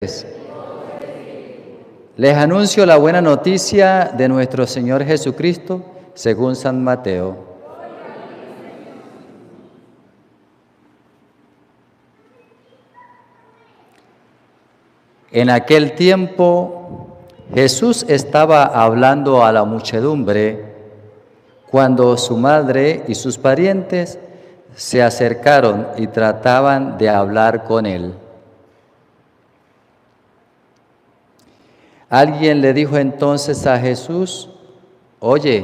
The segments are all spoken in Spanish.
Les anuncio la buena noticia de nuestro Señor Jesucristo según San Mateo. En aquel tiempo Jesús estaba hablando a la muchedumbre cuando su madre y sus parientes se acercaron y trataban de hablar con él. Alguien le dijo entonces a Jesús: «Oye,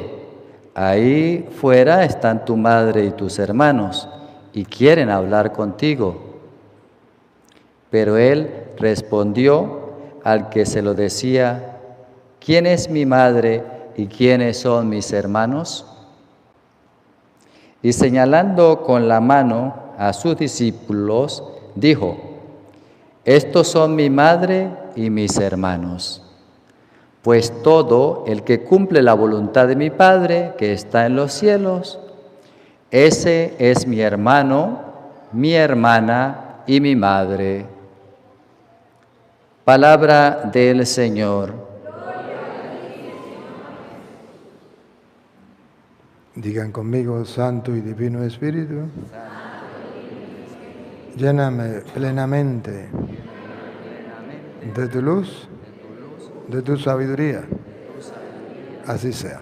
ahí fuera están tu madre y tus hermanos, y quieren hablar contigo». Pero él respondió al que se lo decía: «¿Quién es mi madre y quiénes son mis hermanos?». Y señalando con la mano a sus discípulos, dijo: «Estos son mi madre y mis hermanos. Pues todo el que cumple la voluntad de mi Padre que está en los cielos, ese es mi hermano, mi hermana y mi madre». Palabra del Señor. Digan conmigo: Santo y Divino Espíritu, lléname plenamente de tu luz, de tu sabiduría. Así sea.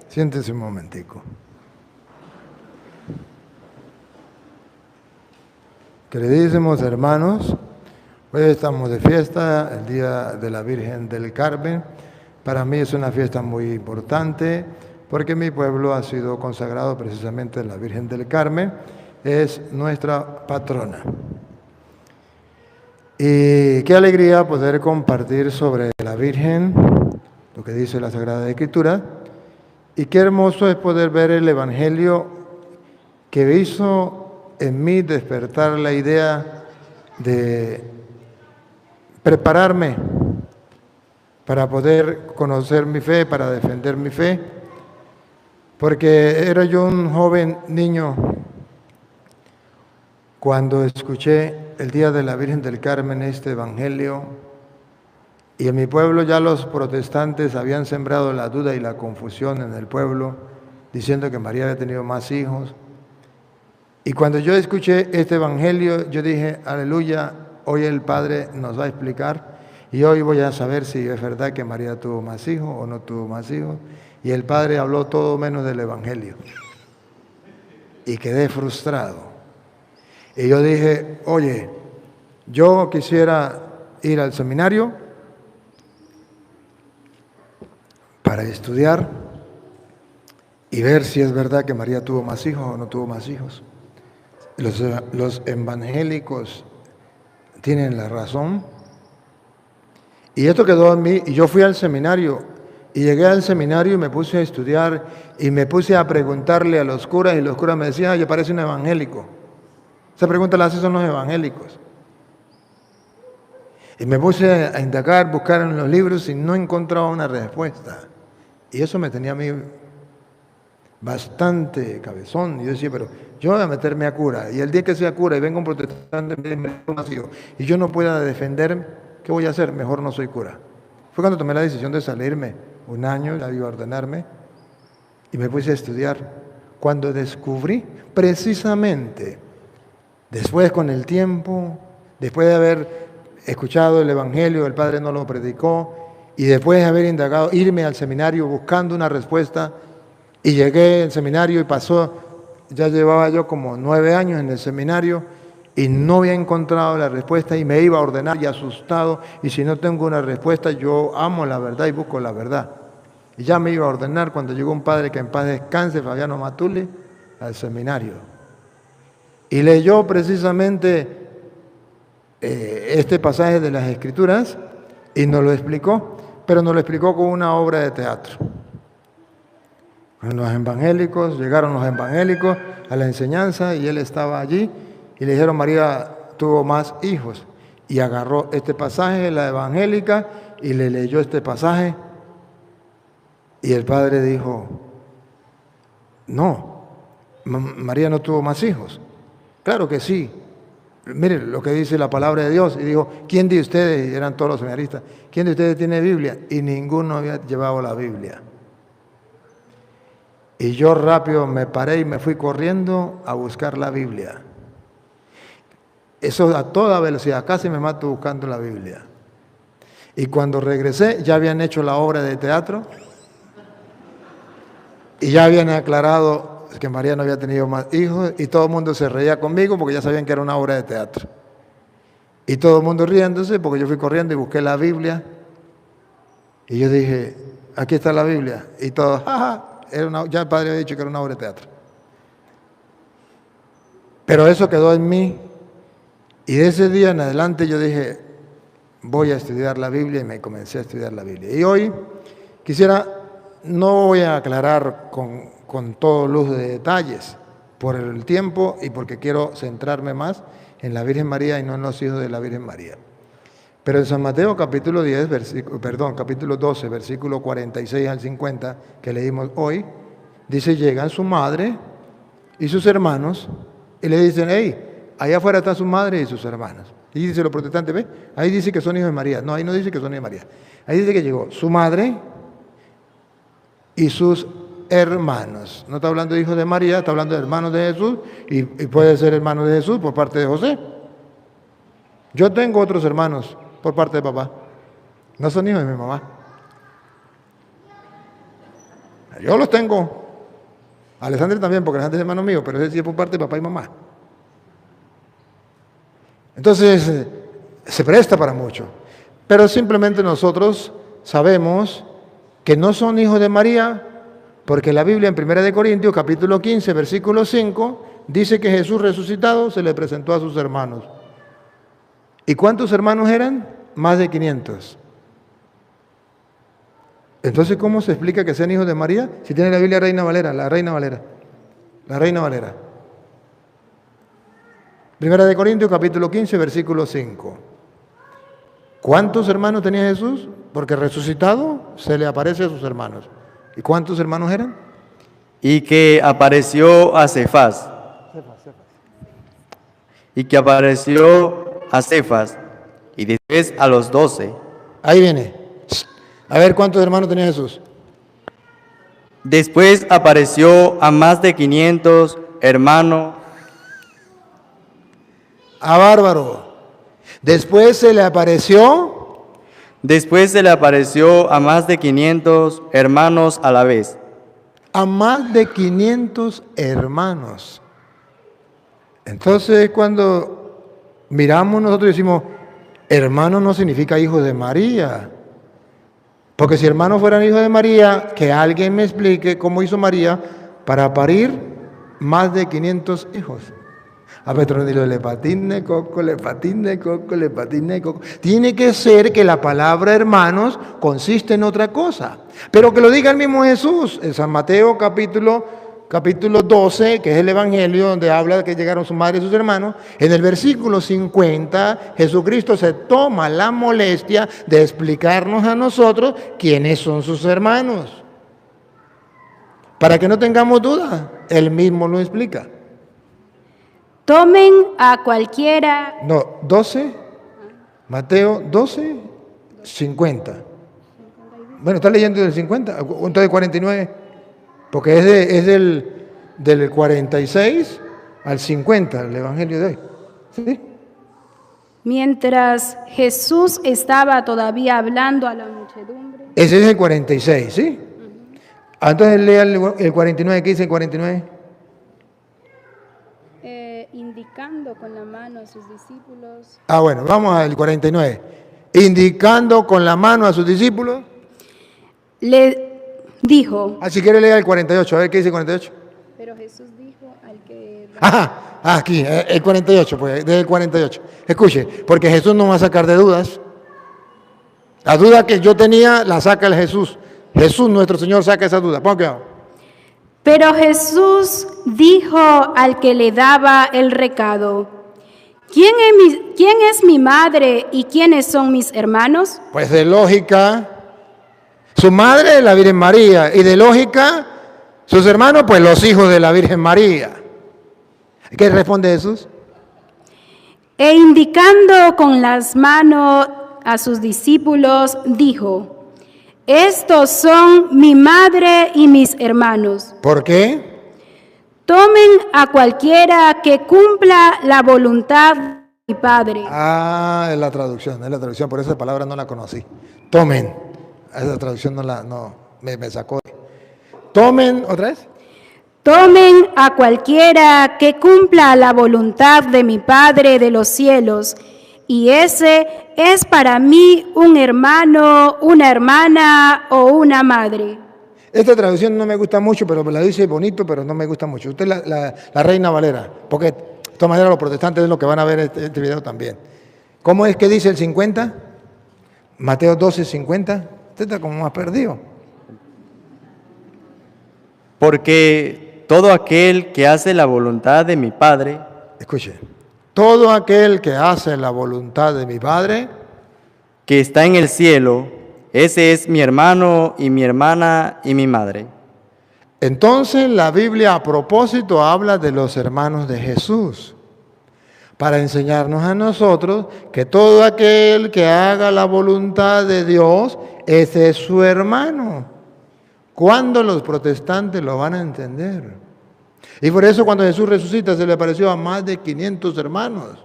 Siéntese un momentico. Queridísimos hermanos, hoy estamos de fiesta, el Día de la Virgen del Carmen. Para mí es una fiesta muy importante porque mi pueblo ha sido consagrado precisamente a la Virgen del Carmen, es nuestra patrona. Y qué alegría poder compartir sobre la Virgen, lo que dice la Sagrada Escritura, y qué hermoso es poder ver el Evangelio que hizo en mí despertar la idea de prepararme para poder conocer mi fe, para defender mi fe, porque era yo un joven niño cuando escuché el Día de la Virgen del Carmen este Evangelio, y en mi pueblo ya los protestantes habían sembrado la duda y la confusión en el pueblo, diciendo que María había tenido más hijos. Y cuando yo escuché este Evangelio, yo dije: aleluya, hoy el Padre nos va a explicar, y hoy voy a saber si es verdad que María tuvo más hijos o no tuvo más hijos. Y el Padre habló todo menos del Evangelio. Y quedé frustrado. Y yo dije: oye, yo quisiera ir al seminario para estudiar y ver si es verdad que María tuvo más hijos o no tuvo más hijos. Los evangélicos tienen la razón. Y esto quedó en mí, y yo fui al seminario. Y llegué al seminario y me puse a estudiar y me puse a preguntarle a los curas, y los curas me decían: ay, parece un evangélico. Esa pregunta la hacen los evangélicos. Y me puse a indagar, buscar en los libros y no encontraba una respuesta. Y eso me tenía a mí bastante cabezón. Y yo decía: pero yo voy a meterme a cura, y el día que sea cura y venga un protestante y yo no pueda defender, ¿qué voy a hacer? Mejor no soy cura. Fue cuando tomé la decisión de salirme. Un año ya iba a ordenarme y me puse a estudiar. Cuando descubrí, precisamente, después con el tiempo, después de haber escuchado el Evangelio, el Padre no lo predicó, y después de haber indagado, irme al seminario buscando una respuesta, y llegué al seminario y pasó, ya llevaba yo como 9 años en el seminario, y no había encontrado la respuesta y me iba a ordenar y asustado, y si no tengo una respuesta, yo amo la verdad y busco la verdad. Y ya me iba a ordenar cuando llegó un padre, que en paz descanse, Fabiano Matuli, al seminario. Y leyó precisamente este pasaje de las Escrituras y nos lo explicó, pero nos lo explicó con una obra de teatro. Los evangélicos, llegaron los evangélicos a la enseñanza y él estaba allí. Y le dijeron: María tuvo más hijos. Y agarró este pasaje, la evangélica, y le leyó este pasaje. Y el padre dijo: no, María no tuvo más hijos. Claro que sí. Mire lo que dice la palabra de Dios. Y dijo, ¿quién de ustedes? Y eran todos los seminaristas. ¿Quién de ustedes tiene Biblia? Y ninguno había llevado la Biblia. Y yo rápido me paré y me fui corriendo a buscar la Biblia. Eso a toda velocidad, casi me mato buscando la Biblia. Y cuando regresé, ya habían hecho la obra de teatro y ya habían aclarado que María no había tenido más hijos y todo el mundo se reía conmigo porque ya sabían que era una obra de teatro. Y todo el mundo riéndose porque yo fui corriendo y busqué la Biblia y yo dije, aquí está la Biblia. Y todos, jaja, ya el padre había dicho que era una obra de teatro. Pero eso quedó en mí. Y de ese día en adelante yo dije, voy a estudiar la Biblia y me comencé a estudiar la Biblia. Y hoy no voy a aclarar con todo lujo de detalles por el tiempo y porque quiero centrarme más en la Virgen María y no en los hijos de la Virgen María. Pero en San Mateo capítulo 12, versículo 46 al 50, que leímos hoy, dice, llegan su madre y sus hermanos y le dicen, hey, allá afuera está su madre y sus hermanos. Y dice los protestantes, ¿ve? Ahí dice que son hijos de María. No, ahí no dice que son hijos de María. Ahí dice que llegó su madre y sus hermanos. No está hablando de hijos de María, está hablando de hermanos de Jesús y puede ser hermano de Jesús por parte de José. Yo tengo otros hermanos por parte de papá. No son hijos de mi mamá. Yo los tengo. Alessandro también, porque Alessandro es hermano mío, pero ese sí es por parte de papá y mamá. Entonces, se presta para mucho. Pero simplemente nosotros sabemos que no son hijos de María, porque la Biblia en 1 Corintios, capítulo 15, versículo 5, dice que Jesús resucitado se le presentó a sus hermanos. ¿Y cuántos hermanos eran? Más de 500. Entonces, ¿cómo se explica que sean hijos de María? Si tiene la Biblia Reina Valera, la Reina Valera. 1 Corintios capítulo 15, versículo 5. ¿Cuántos hermanos tenía Jesús? Porque resucitado se le aparece a sus hermanos. ¿Y cuántos hermanos eran? Y que apareció a Cefas. Y que apareció a Cefas. Y después a los 12. Ahí viene. A ver, ¿cuántos hermanos tenía Jesús? Después apareció a más de 500 hermanos. A bárbaro. Después se le apareció a más de 500 hermanos a la vez. A más de 500 hermanos. Entonces, cuando miramos nosotros decimos, hermano no significa hijo de María. Porque si hermanos fueran hijos de María, que alguien me explique cómo hizo María para parir más de 500 hijos. A Petronilo le patine coco. Tiene que ser que la palabra hermanos consiste en otra cosa. Pero que lo diga el mismo Jesús. En San Mateo capítulo 12, que es el Evangelio donde habla de que llegaron su madre y sus hermanos. En el versículo 50, Jesucristo se toma la molestia de explicarnos a nosotros quiénes son sus hermanos. Para que no tengamos duda, Él mismo lo explica. Tomen a cualquiera. No, 12, Mateo 12, 50. Bueno, está leyendo del 50, entonces 49, porque es del 46 al 50, el Evangelio de hoy. ¿Sí? Mientras Jesús estaba todavía hablando a la muchedumbre. Ese es el 46, ¿sí? Entonces lea el 49, ¿qué dice el 49? Indicando con la mano a sus discípulos. Bueno, vamos al 49. Indicando con la mano a sus discípulos. Le dijo. Si quiere leer el 48, a ver qué dice el 48. Pero Jesús dijo al que... Aquí, el 48, pues, desde el 48. Escuche, porque Jesús no va a sacar de dudas. La duda que yo tenía la saca el Jesús. Jesús, nuestro Señor, saca esa duda. Pon cuidado. Pero Jesús dijo al que le daba el recado, ¿quién es mi madre y quiénes son mis hermanos? Pues de lógica, su madre es la Virgen María, y de lógica, sus hermanos, pues los hijos de la Virgen María. ¿Qué responde Jesús? E indicando con las manos a sus discípulos, dijo: estos son mi madre y mis hermanos. ¿Por qué? Tomen a cualquiera que cumpla la voluntad de mi Padre. Ah, es la traducción, por esa palabra no la conocí. Tomen, esa traducción me sacó. Tomen, ¿otra vez? Tomen a cualquiera que cumpla la voluntad de mi Padre de los cielos, y ese es para mí un hermano, una hermana o una madre. Esta traducción no me gusta mucho, pero me la dice bonito, pero no me gusta mucho. Usted la Reina Valera, porque de todas maneras los protestantes es lo que van a ver este video también. ¿Cómo es que dice el 50? Mateo 12, 50. Usted está como más perdido. Porque todo aquel que hace la voluntad de mi Padre, Escuche, todo aquel que hace la voluntad de mi Padre, que está en el cielo, ese es mi hermano y mi hermana y mi madre. entonces la Biblia a propósito habla de los hermanos de Jesús, para enseñarnos a nosotros que todo aquel que haga la voluntad de Dios, ese es su hermano. ¿Cuándo los protestantes lo van a entender? Y por eso cuando Jesús resucita se le apareció a más de 500 hermanos.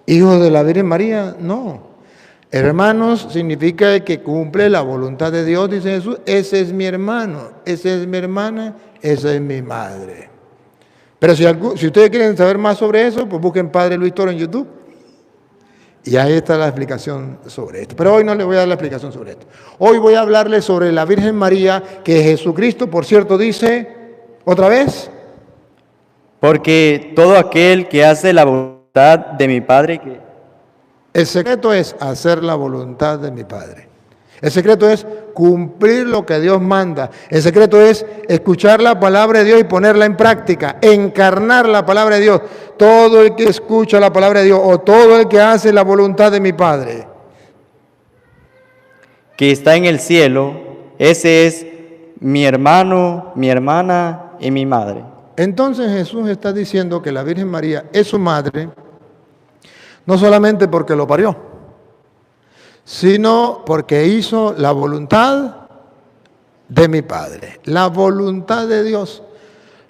¿Hijos de la Virgen María? No. Hermanos significa que cumple la voluntad de Dios, dice Jesús. Ese es mi hermano, esa es mi hermana, esa es mi madre. Pero si ustedes quieren saber más sobre eso, pues busquen Padre Luis Toro en YouTube. Y ahí está la explicación sobre esto. Pero hoy no les voy a dar la explicación sobre esto. Hoy voy a hablarles sobre la Virgen María, que Jesucristo, por cierto, dice, otra vez. Porque todo aquel que hace la voluntad de mi Padre, El secreto es hacer la voluntad de mi Padre. El secreto es cumplir lo que Dios manda. El secreto es escuchar la palabra de Dios y ponerla en práctica, encarnar la palabra de Dios. Todo el que escucha la palabra de Dios o todo el que hace la voluntad de mi Padre, que está en el cielo, ese es mi hermano, mi hermana y mi madre. Entonces Jesús está diciendo que la Virgen María es su madre, no solamente porque lo parió, sino porque hizo la voluntad de mi Padre, la voluntad de Dios.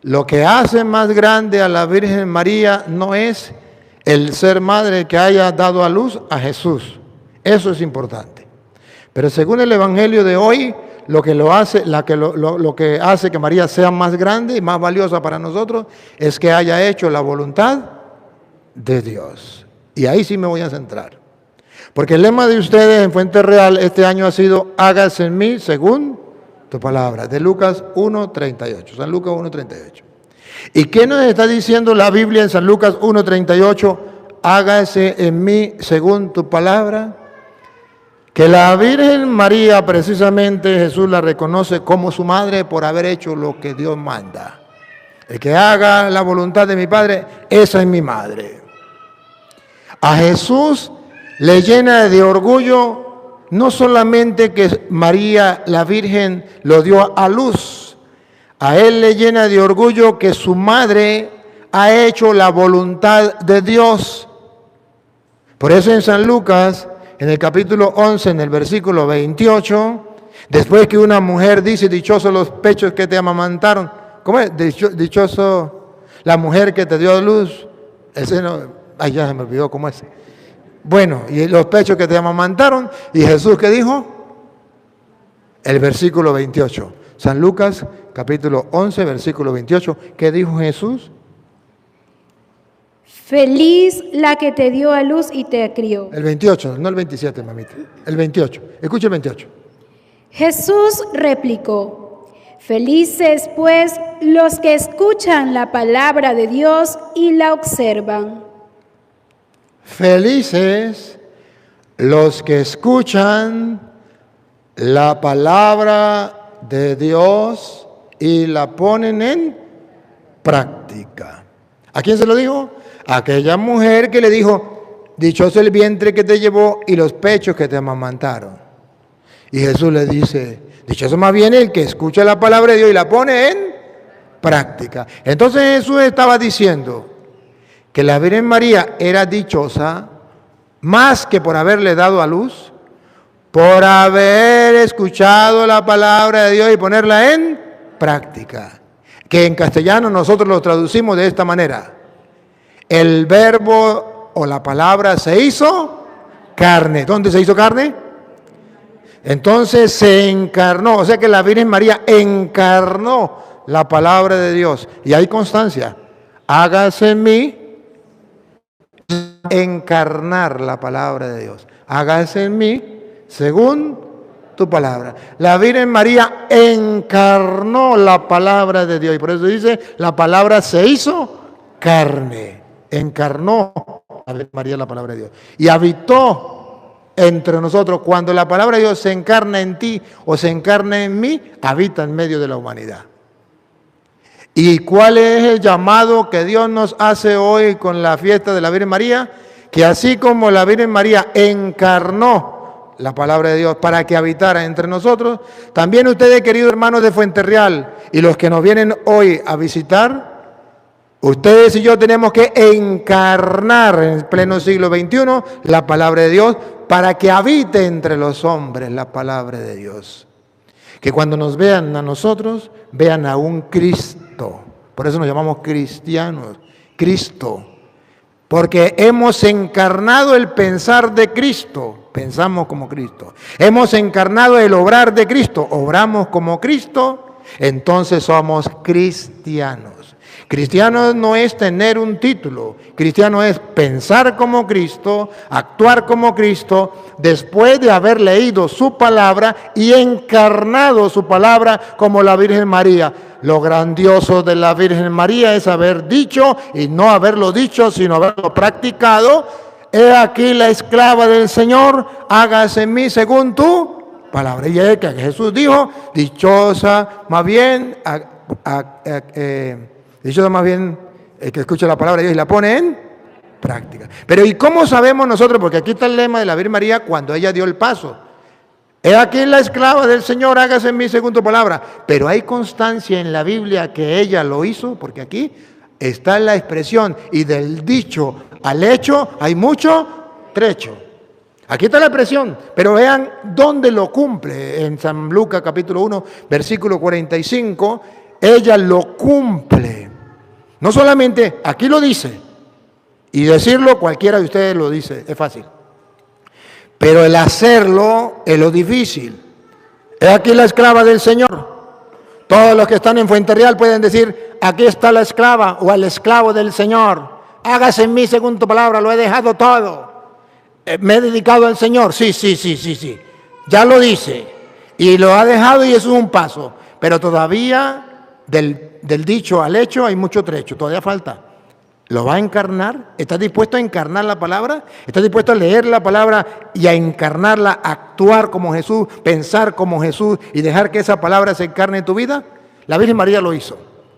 Lo que hace más grande a la Virgen María no es el ser madre que haya dado a luz a Jesús, eso es importante. Pero según el Evangelio de hoy, lo que hace que María sea más grande y más valiosa para nosotros es que haya hecho la voluntad de Dios. Y ahí sí me voy a centrar. Porque el lema de ustedes en Fuente Real este año ha sido: hágase en mí según tu palabra, de Lucas 1:38, San Lucas 1:38. ¿Y qué nos está diciendo la Biblia en San Lucas 1:38? Hágase en mí según tu palabra. Que la Virgen María, precisamente Jesús la reconoce como su madre por haber hecho lo que Dios manda. El que haga la voluntad de mi Padre, esa es mi madre. A Jesús le llena de orgullo no solamente que María, la Virgen, lo dio a luz. A él le llena de orgullo que su madre ha hecho la voluntad de Dios. Por eso en San Lucas, en el capítulo 11, en el versículo 28, después que una mujer dice: dichosos los pechos que te amamantaron. ¿Cómo es? Dichoso la mujer que te dio a luz. El seno, ay, ya se me olvidó cómo es. Bueno, y los pechos que te amamantaron. ¿Y Jesús qué dijo? El versículo 28. San Lucas, capítulo 11, versículo 28. ¿Qué dijo Jesús? Feliz la que te dio a luz y te crió. El 28, no el 27, mamita. El 28. Escuche el 28. Jesús replicó: felices pues los que escuchan la palabra de Dios y la observan. Felices los que escuchan la palabra de Dios y la ponen en práctica. ¿A quién se lo dijo? A aquella mujer que le dijo: dichoso el vientre que te llevó y los pechos que te amamantaron. Y Jesús le dice: dichoso más bien el que escucha la palabra de Dios y la pone en práctica. Entonces Jesús estaba diciendo que la Virgen María era dichosa más que por haberle dado a luz, por haber escuchado la palabra de Dios y ponerla en práctica. Que en castellano nosotros lo traducimos de esta manera. El verbo o la palabra se hizo carne. ¿Dónde se hizo carne? Entonces se encarnó. O sea que la Virgen María encarnó la palabra de Dios. Y hay constancia. Hágase en mí encarnar la palabra de Dios. Hágase en mí según tu palabra. La Virgen María encarnó la palabra de Dios. Y por eso dice, la palabra se hizo carne. Encarnó la Virgen María la palabra de Dios. Y habitó entre nosotros. Cuando la palabra de Dios se encarna en ti o se encarna en mí, habita en medio de la humanidad. ¿Y cuál es el llamado que Dios nos hace hoy con la fiesta de la Virgen María? Que así como la Virgen María encarnó la palabra de Dios para que habitara entre nosotros, también ustedes, queridos hermanos de Fuenterreal, y los que nos vienen hoy a visitar, ustedes y yo tenemos que encarnar en pleno siglo XXI la palabra de Dios para que habite entre los hombres la palabra de Dios. Que cuando nos vean a nosotros, vean a un Cristo. Por eso nos llamamos cristianos, Cristo. Porque hemos encarnado el pensar de Cristo, pensamos como Cristo. Hemos encarnado el obrar de Cristo, obramos como Cristo, entonces somos cristianos. Cristiano no es tener un título, cristiano es pensar como Cristo, actuar como Cristo, después de haber leído su palabra y encarnado su palabra como la Virgen María. Lo grandioso de la Virgen María es haber dicho, y no haberlo dicho, sino haberlo practicado. He aquí la esclava del Señor, hágase en mí según tu palabra. Y es que Jesús dijo, dichosa más bien el que escucha la palabra de Dios y la pone en práctica. Pero ¿y cómo sabemos nosotros? Porque aquí está el lema de la Virgen María cuando ella dio el paso. He aquí la esclava del Señor, hágase en mí según tu palabra. Pero hay constancia en la Biblia que ella lo hizo, porque aquí está la expresión, y del dicho al hecho hay mucho trecho. Aquí está la expresión, pero vean dónde lo cumple. En San Lucas capítulo 1, versículo 45, ella lo cumple. No solamente aquí lo dice, y decirlo cualquiera de ustedes lo dice, es fácil. Pero el hacerlo es lo difícil. He aquí la esclava del Señor. Todos los que están en Fuenterreal pueden decir, aquí está la esclava o el esclavo del Señor. Hágase en mí según tu palabra, lo he dejado todo. Me he dedicado al Señor. Sí. Ya lo dice. Y lo ha dejado y eso es un paso. Pero todavía del dicho al hecho hay mucho trecho. Todavía falta. ¿Lo va a encarnar? ¿Estás dispuesto a encarnar la palabra? ¿Estás dispuesto a leer la palabra y a encarnarla, a actuar como Jesús, pensar como Jesús y dejar que esa palabra se encarne en tu vida? La Virgen María lo hizo.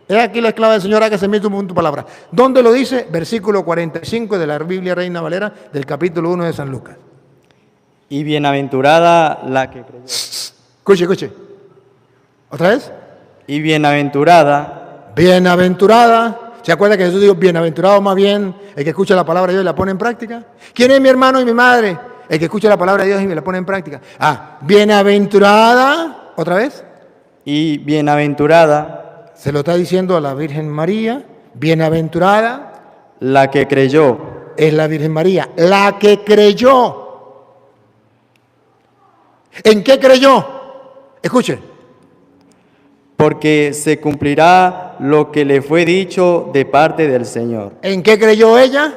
He aquí la esclava del Señor, hágase en mí tu palabra. ¿Dónde lo dice? Versículo 45 de la Biblia Reina Valera del capítulo 1 de San Lucas. Y bienaventurada la que creyó. Escuche. ¿Otra vez? Y bienaventurada. Bienaventurada. ¿Se acuerda que Jesús dijo, bienaventurado más bien el que escucha la palabra de Dios y la pone en práctica? ¿Quién es mi hermano y mi madre? El que escucha la palabra de Dios y me la pone en práctica. Bienaventurada, ¿otra vez? Y bienaventurada. Se lo está diciendo a la Virgen María. Bienaventurada. La que creyó. Es la Virgen María. La que creyó. ¿En qué creyó? Escuche. Porque se cumplirá lo que le fue dicho de parte del Señor. ¿En qué creyó ella?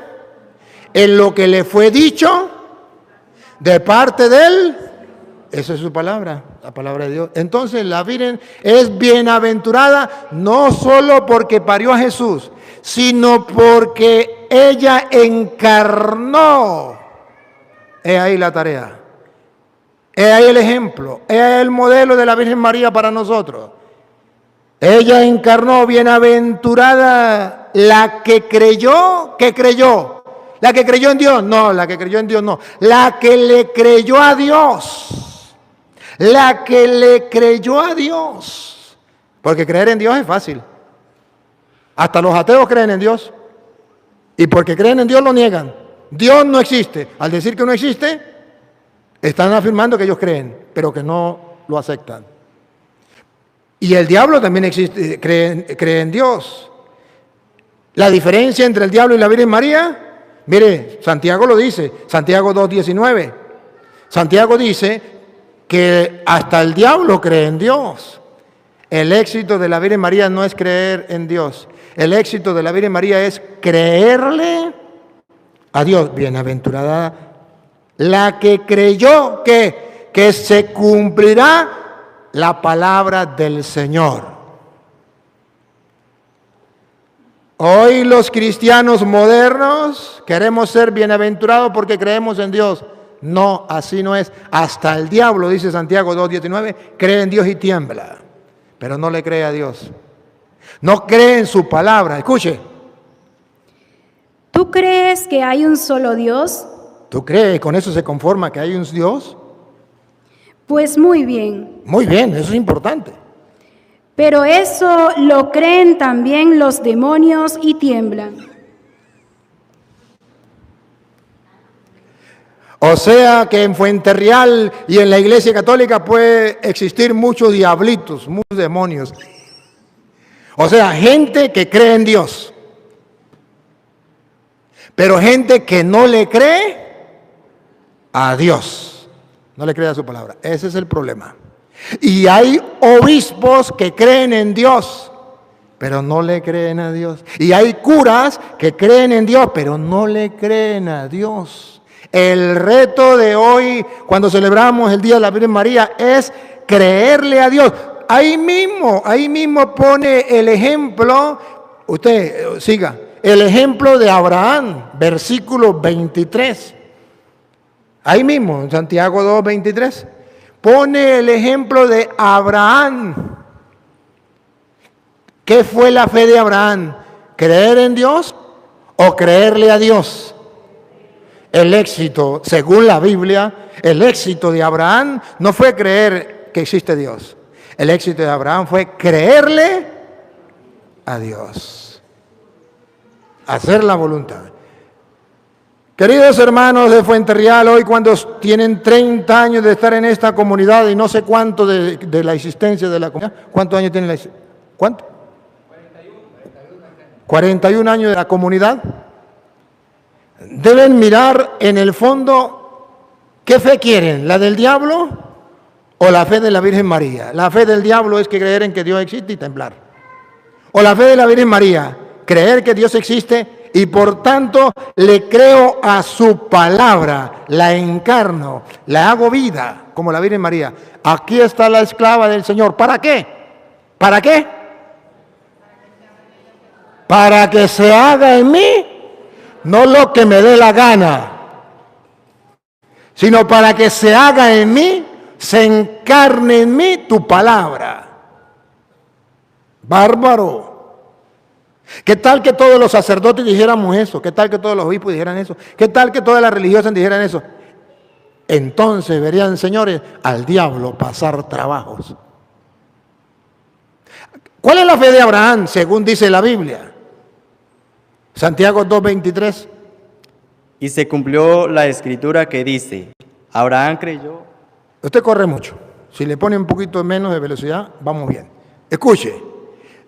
En lo que le fue dicho de parte de él. Esa es su palabra, la palabra de Dios. Entonces la Virgen es bienaventurada no solo porque parió a Jesús, sino porque ella encarnó. Es ahí la tarea. Es ahí el ejemplo. Es ahí el modelo de la Virgen María para nosotros. Ella encarnó, bienaventurada la que creyó, ¿qué creyó? ¿La que creyó en Dios? No, la que creyó en Dios no. La que le creyó a Dios. La que le creyó a Dios. Porque creer en Dios es fácil. Hasta los ateos creen en Dios. Y porque creen en Dios lo niegan. Dios no existe. Al decir que no existe, están afirmando que ellos creen, pero que no lo aceptan. Y el diablo también existe, cree en Dios. La diferencia entre el diablo y la Virgen María, mire, Santiago lo dice, Santiago 2:19. Santiago dice que hasta el diablo cree en Dios. El éxito de la Virgen María no es creer en Dios. El éxito de la Virgen María es creerle a Dios. Bienaventurada la que creyó que se cumplirá la palabra del Señor. Hoy los cristianos modernos queremos ser bienaventurados porque creemos en Dios. No, así no es. Hasta el diablo, dice Santiago 2:19, cree en Dios y tiembla, pero no le cree a Dios. No cree en su palabra. Escuche. ¿Tú crees que hay un solo Dios? ¿Tú crees? ¿Con eso se conforma que hay un Dios? Pues muy bien. Muy bien, eso es importante. Pero eso lo creen también los demonios y tiemblan. O sea que en Fuenterreal y en la Iglesia Católica puede existir muchos diablitos, muchos demonios. O sea, gente que cree en Dios, pero gente que no le cree a Dios, no le cree a su palabra. Ese es el problema. Y hay obispos que creen en Dios, pero no le creen a Dios. Y hay curas que creen en Dios, pero no le creen a Dios. El reto de hoy, cuando celebramos el Día de la Virgen María, es creerle a Dios. Ahí mismo pone el ejemplo, usted siga, el ejemplo de Abraham, versículo 23. Ahí mismo, en Santiago 2:23, pone el ejemplo de Abraham. ¿Qué fue la fe de Abraham? ¿Creer en Dios o creerle a Dios? El éxito, según la Biblia, el éxito de Abraham no fue creer que existe Dios. El éxito de Abraham fue creerle a Dios. Hacer la voluntad. Queridos hermanos de Fuenterreal, hoy cuando tienen 30 años de estar en esta comunidad y no sé cuánto de la existencia de la comunidad, ¿cuántos años tienen la existencia? ¿Cuánto? 41 años de la comunidad. Deben mirar en el fondo qué fe quieren, la del diablo o la fe de la Virgen María. La fe del diablo es que creer en que Dios existe y temblar. O la fe de la Virgen María, creer que Dios existe y por tanto le creo a su palabra, la encarno, la hago vida, como la Virgen María. Aquí está la esclava del Señor. ¿Para qué? ¿Para qué? Para que se haga en mí, no lo que me dé la gana, sino para que se haga en mí, se encarne en mí tu palabra. Bárbaro. ¿Qué tal que todos los sacerdotes dijéramos eso? ¿Qué tal que todos los obispos dijeran eso? ¿Qué tal que todas las religiosas dijeran eso? Entonces verían, señores, al diablo pasar trabajos. ¿Cuál es la fe de Abraham, según dice la Biblia? Santiago 2:23. Y se cumplió la escritura que dice, Abraham creyó. Usted corre mucho. Si le pone un poquito menos de velocidad, vamos bien. Escuche,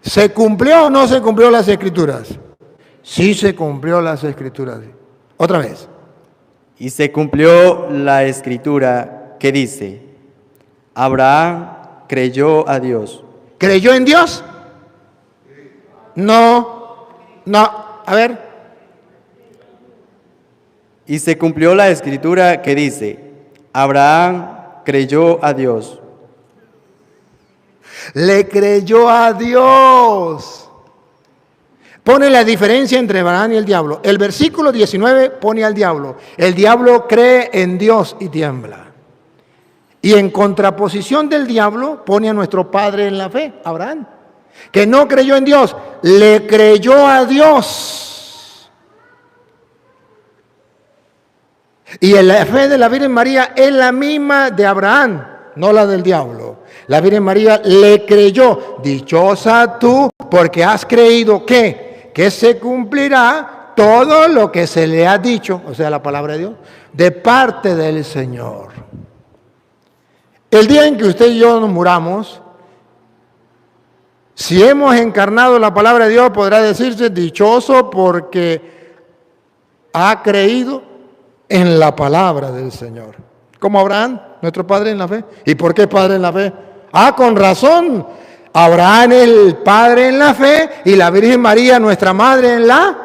¿se cumplió o no se cumplió las escrituras? Sí se cumplió las escrituras. Otra vez. Y se cumplió la escritura que dice, Abraham creyó a Dios. ¿Creyó en Dios? No. A ver. Y se cumplió la escritura que dice, Abraham creyó a Dios. Le creyó a Dios. Pone la diferencia entre Abraham y el diablo. El versículo 19 pone al diablo. El diablo cree en Dios y tiembla. Y en contraposición del diablo pone a nuestro padre en la fe, Abraham, que no creyó en Dios, le creyó a Dios. Y la fe de la Virgen María es la misma de Abraham, no la del diablo. La Virgen María le creyó. Dichosa tú, porque has creído que se cumplirá todo lo que se le ha dicho, o sea, la palabra de Dios, de parte del Señor. El día en que usted y yo nos muramos, si hemos encarnado la palabra de Dios, podrá decirse dichoso porque ha creído en la palabra del Señor. Como Abraham, nuestro padre en la fe. ¿Y por qué padre en la fe? Con razón. Abraham el padre en la fe y la Virgen María nuestra madre en la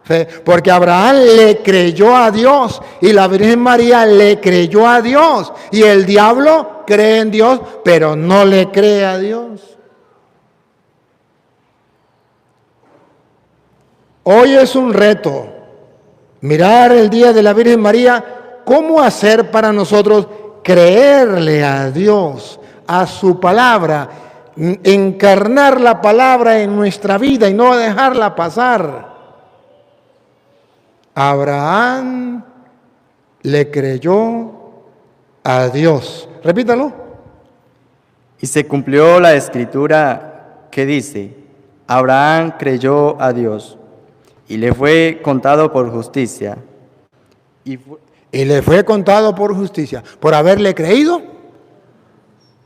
fe. Porque Abraham le creyó a Dios y la Virgen María le creyó a Dios. Y el diablo cree en Dios, pero no le cree a Dios. Hoy es un reto mirar el día de la Virgen María, cómo hacer para nosotros creerle a Dios, a su palabra, encarnar la palabra en nuestra vida y no dejarla pasar. Abraham le creyó a Dios. Repítalo. Y se cumplió la escritura que dice, Abraham creyó a Dios y le fue contado por justicia. Y le fue contado por justicia, por haberle creído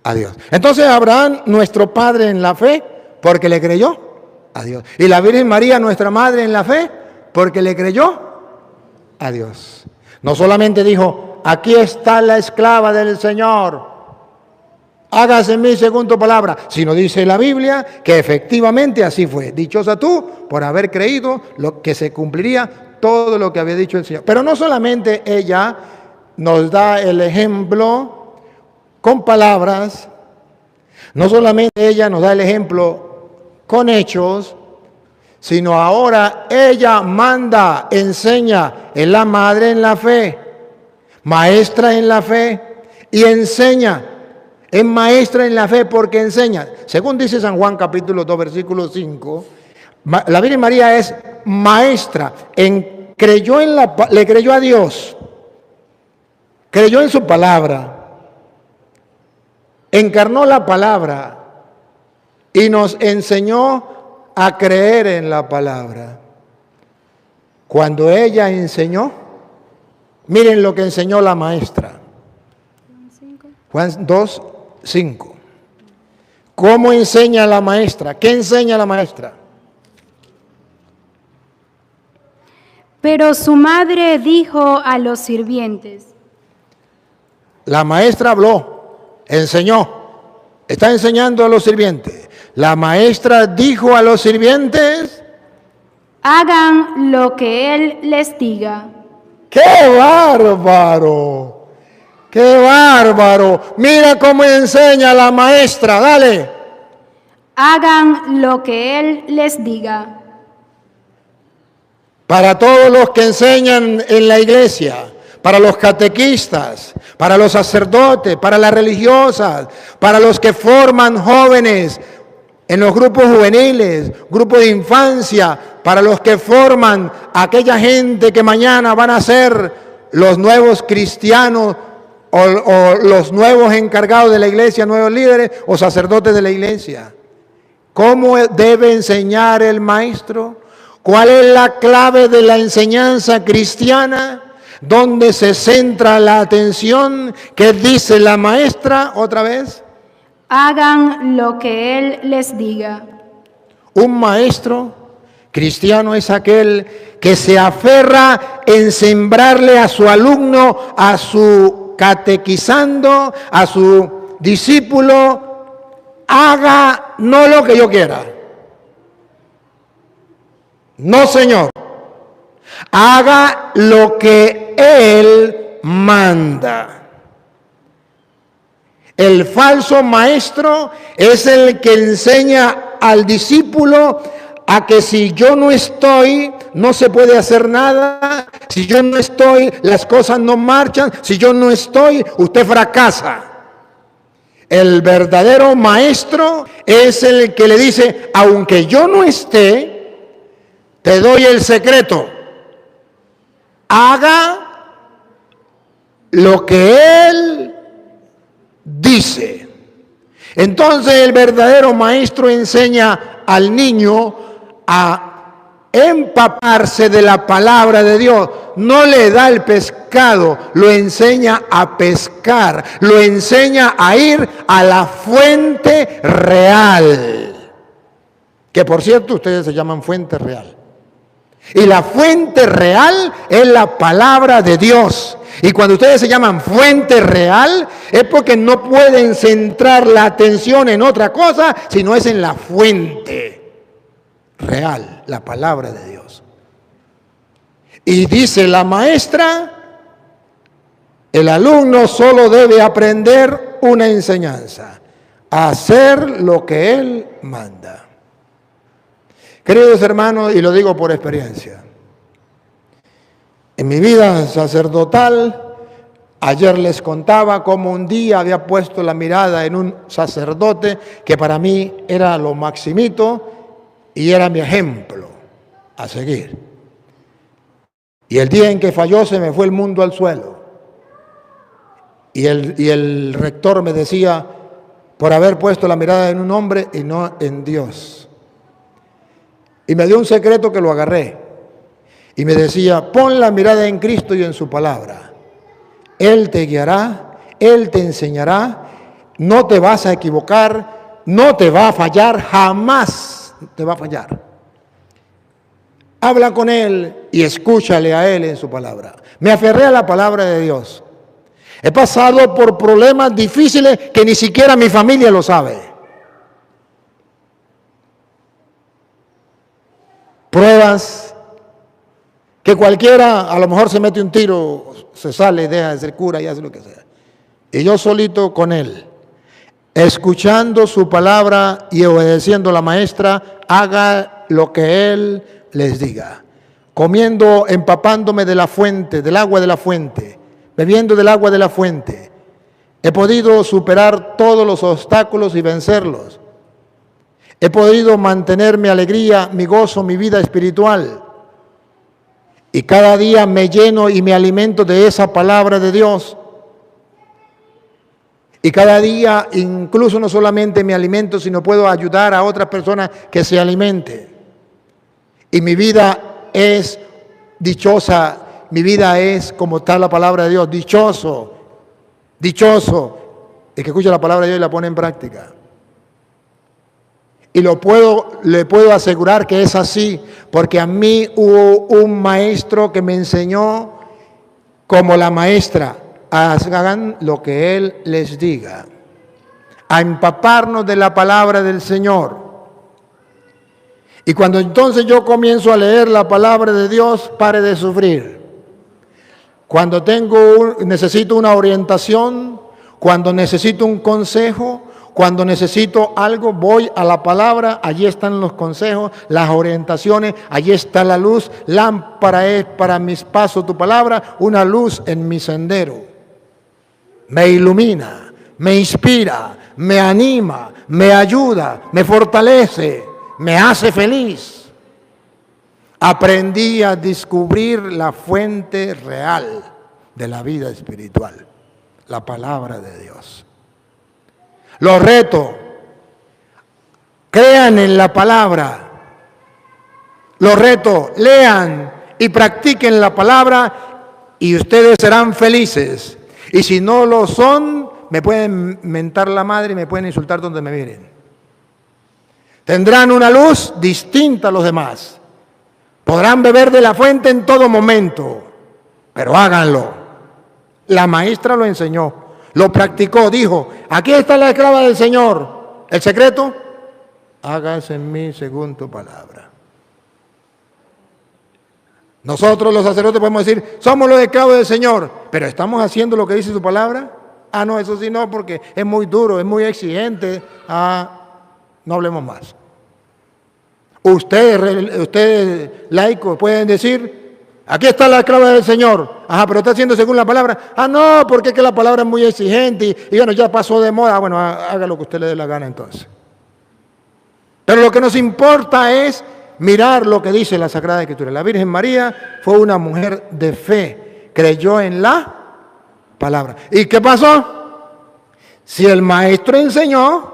a Dios. Entonces Abraham, nuestro padre en la fe, porque le creyó a Dios. Y la Virgen María, nuestra madre en la fe, porque le creyó a Dios. No solamente dijo, aquí está la esclava del Señor, hágase en mí según tu palabra, sino dice la Biblia que efectivamente así fue. Dichosa tú por haber creído lo que se cumpliría todo lo que había dicho el Señor. Pero no solamente ella nos da el ejemplo con palabras, no solamente ella nos da el ejemplo con hechos, sino ahora ella manda, enseña, es la madre en la fe, maestra en la fe y enseña. Es maestra en la fe porque enseña. Según dice San Juan capítulo 2 versículo 5, la Virgen María es maestra, le creyó a Dios, creyó en su palabra, encarnó la palabra y nos enseñó a creer en la palabra. Cuando ella enseñó, miren lo que enseñó la maestra. Juan 2:5. ¿Cómo enseña la maestra? ¿Qué enseña la maestra? Pero su madre dijo a los sirvientes. La maestra habló, enseñó, está enseñando a los sirvientes. La maestra dijo a los sirvientes, hagan lo que él les diga. ¡Qué bárbaro! ¡Qué bárbaro! Mira cómo enseña la maestra, dale. Hagan lo que él les diga. Para todos los que enseñan en la iglesia, para los catequistas, para los sacerdotes, para las religiosas, para los que forman jóvenes en los grupos juveniles, grupos de infancia, para los que forman a aquella gente que mañana van a ser los nuevos cristianos o los nuevos encargados de la iglesia, nuevos líderes o sacerdotes de la iglesia. ¿Cómo debe enseñar el maestro? ¿Cuál es la clave de la enseñanza cristiana? ¿Dónde se centra la atención? ¿Qué dice la maestra otra vez? Hagan lo que él les diga. Un maestro cristiano es aquel que se aferra en sembrarle a su alumno, a su catequizando, a su discípulo, haga no lo que yo quiera. No, Señor. Haga lo que Él manda. El falso maestro es el que enseña al discípulo a que si yo no estoy, no se puede hacer nada. Si yo no estoy, las cosas no marchan. Si yo no estoy, usted fracasa. El verdadero maestro es el que le dice, aunque yo no esté, te doy el secreto. Haga lo que Él dice. Entonces el verdadero maestro enseña al niño a empaparse de la palabra de Dios. No le da el pescado, lo enseña a pescar, lo enseña a ir a la fuente real. Que por cierto, ustedes se llaman fuente real. Y la fuente real es la palabra de Dios. Y cuando ustedes se llaman fuente real, es porque no pueden centrar la atención en otra cosa, sino es en la fuente real, la palabra de Dios. Y dice la maestra, el alumno solo debe aprender una enseñanza, hacer lo que él manda. Queridos hermanos, y lo digo por experiencia, en mi vida sacerdotal, ayer les contaba cómo un día había puesto la mirada en un sacerdote que para mí era lo maximito y era mi ejemplo a seguir. Y el día en que falló se me fue el mundo al suelo. Y el rector me decía, por haber puesto la mirada en un hombre y no en Dios. Y me dio un secreto que lo agarré. Y me decía, pon la mirada en Cristo y en su palabra. Él te guiará, Él te enseñará, no te vas a equivocar, no te va a fallar, jamás te va a fallar. Habla con Él y escúchale a Él en su palabra. Me aferré a la palabra de Dios. He pasado por problemas difíciles que ni siquiera mi familia lo sabe. Pruebas que cualquiera a lo mejor se mete un tiro, se sale, deja de ser cura y hace lo que sea. Y yo solito con Él, escuchando su palabra y obedeciendo a la maestra, haga lo que Él les diga. Comiendo, empapándome de la fuente, del agua de la fuente, bebiendo del agua de la fuente. He podido superar todos los obstáculos y vencerlos. He podido mantener mi alegría, mi gozo, mi vida espiritual. Y cada día me lleno y me alimento de esa palabra de Dios. Y cada día, incluso no solamente me alimento, sino puedo ayudar a otras personas que se alimenten. Y mi vida es dichosa, mi vida es, como está la palabra de Dios, dichoso, dichoso. El que escucha la palabra de Dios y la pone en práctica. Y le puedo asegurar que es así, porque a mí hubo un maestro que me enseñó como la maestra, hagan lo que Él les diga, a empaparnos de la palabra del Señor. Y cuando entonces yo comienzo a leer la palabra de Dios, pare de sufrir. Cuando necesito una orientación, cuando necesito un consejo, cuando necesito algo, voy a la palabra, allí están los consejos, las orientaciones, allí está la luz. Lámpara es para mis pasos tu palabra, una luz en mi sendero. Me ilumina, me inspira, me anima, me ayuda, me fortalece, me hace feliz. Aprendí a descubrir la fuente real de la vida espiritual, la palabra de Dios. Los reto, crean en la palabra. Los reto, lean y practiquen la palabra y ustedes serán felices. Y si no lo son, me pueden mentar la madre y me pueden insultar donde me miren. Tendrán una luz distinta a los demás. Podrán beber de la fuente en todo momento, pero háganlo. La maestra lo enseñó. Lo practicó, dijo, aquí está la esclava del Señor. ¿El secreto? Hágase en mí según tu palabra. Nosotros los sacerdotes podemos decir, somos los esclavos del Señor, pero ¿estamos haciendo lo que dice su palabra? Ah, no, eso sí no, porque es muy duro, es muy exigente. Ah, no hablemos más. Ustedes laicos pueden decir, aquí está la esclava del Señor. Ajá, pero está haciendo según la palabra. Ah, no, porque es que la palabra es muy exigente y bueno, ya pasó de moda. Bueno, haga lo que usted le dé la gana entonces. Pero lo que nos importa es mirar lo que dice la Sagrada Escritura. La Virgen María fue una mujer de fe, creyó en la palabra. ¿Y qué pasó? Si el maestro enseñó,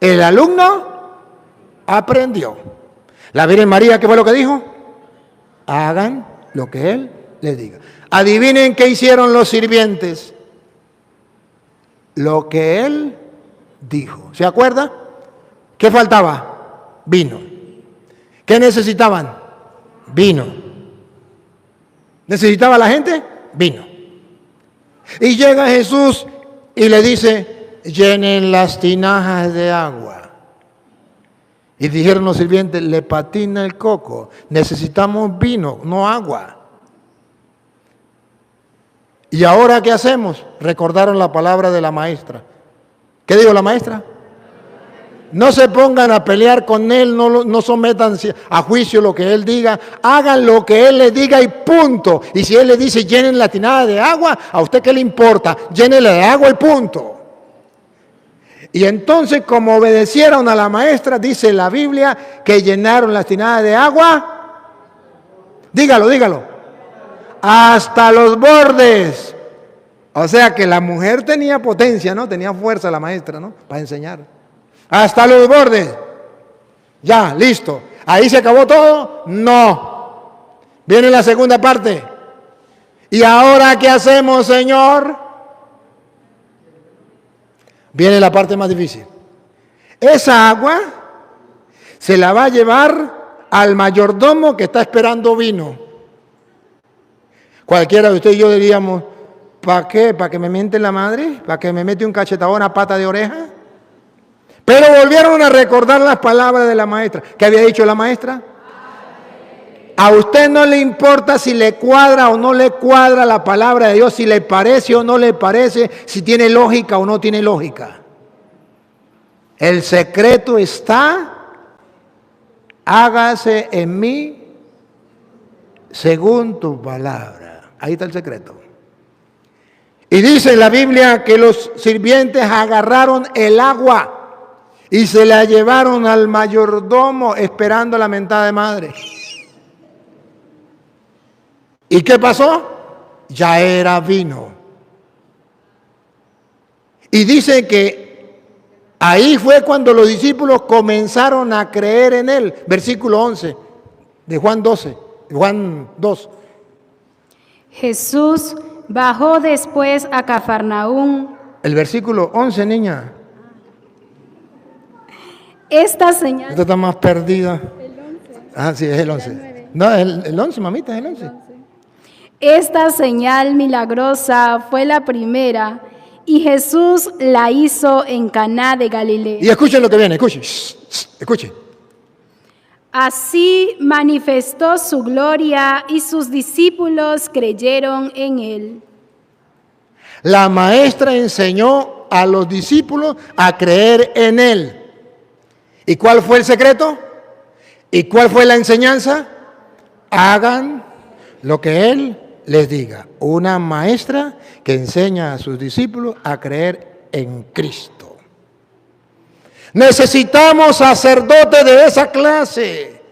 el alumno aprendió. La Virgen María, ¿qué fue lo que dijo? hagan lo que Él les diga. Adivinen qué hicieron los sirvientes. Lo que Él dijo. ¿Se acuerda? ¿Qué faltaba? Vino. ¿Qué necesitaban? Vino. ¿Necesitaba la gente? Vino. Y llega Jesús y le dice, llenen las tinajas de agua. Y dijeron los sirvientes, le patina el coco, necesitamos vino, no agua. ¿Y ahora qué hacemos? Recordaron la palabra de la maestra. ¿Qué dijo la maestra? No se pongan a pelear con él, no sometan a juicio lo que él diga, hagan lo que él les diga y punto. Y si él les dice llenen la tinada de agua, ¿a usted qué le importa? Llénela de agua y punto. Y entonces, como obedecieron a la maestra, dice la Biblia que llenaron las tinadas de agua. Dígalo, dígalo. Hasta los bordes. O sea que la mujer tenía potencia, ¿no? Tenía fuerza la maestra, ¿no? Para enseñar. Hasta los bordes. Ya, listo. ¿Ahí se acabó todo? No. Viene la segunda parte. ¿Y ahora qué hacemos, Señor? Viene la parte más difícil. Esa agua se la va a llevar al mayordomo que está esperando vino. Cualquiera de ustedes y yo diríamos, ¿para qué? ¿Para que me miente la madre? ¿Para que me mete un cachetadón a pata de oreja? Pero volvieron a recordar las palabras de la maestra. ¿Qué había dicho la maestra? A usted no le importa si le cuadra o no le cuadra la palabra de Dios, si le parece o no le parece, si tiene lógica o no tiene lógica. El secreto está, hágase en mí según tu palabra. Ahí está el secreto. Y dice la Biblia que los sirvientes agarraron el agua y se la llevaron al mayordomo esperando la mentada de madre. ¿Y qué pasó? Ya era vino. Y dice que ahí fue cuando los discípulos comenzaron a creer en él. Versículo 11 de Juan 12, Juan 2. Jesús bajó después a Cafarnaúm. El versículo 11, niña. Esta señal. Esta está más perdida. El 11. Ah, sí, es el 11. No, el 11, mamita, es el 11. Esta señal milagrosa fue la primera y Jesús la hizo en Caná de Galilea. Y escuchen lo que viene, escuchen. Escuchen. Así manifestó su gloria y sus discípulos creyeron en él. La maestra enseñó a los discípulos a creer en él. ¿Y cuál fue el secreto? ¿Y cuál fue la enseñanza? Hagan lo que él les diga. Una maestra que enseña a sus discípulos a creer en Cristo. Necesitamos sacerdotes de esa clase.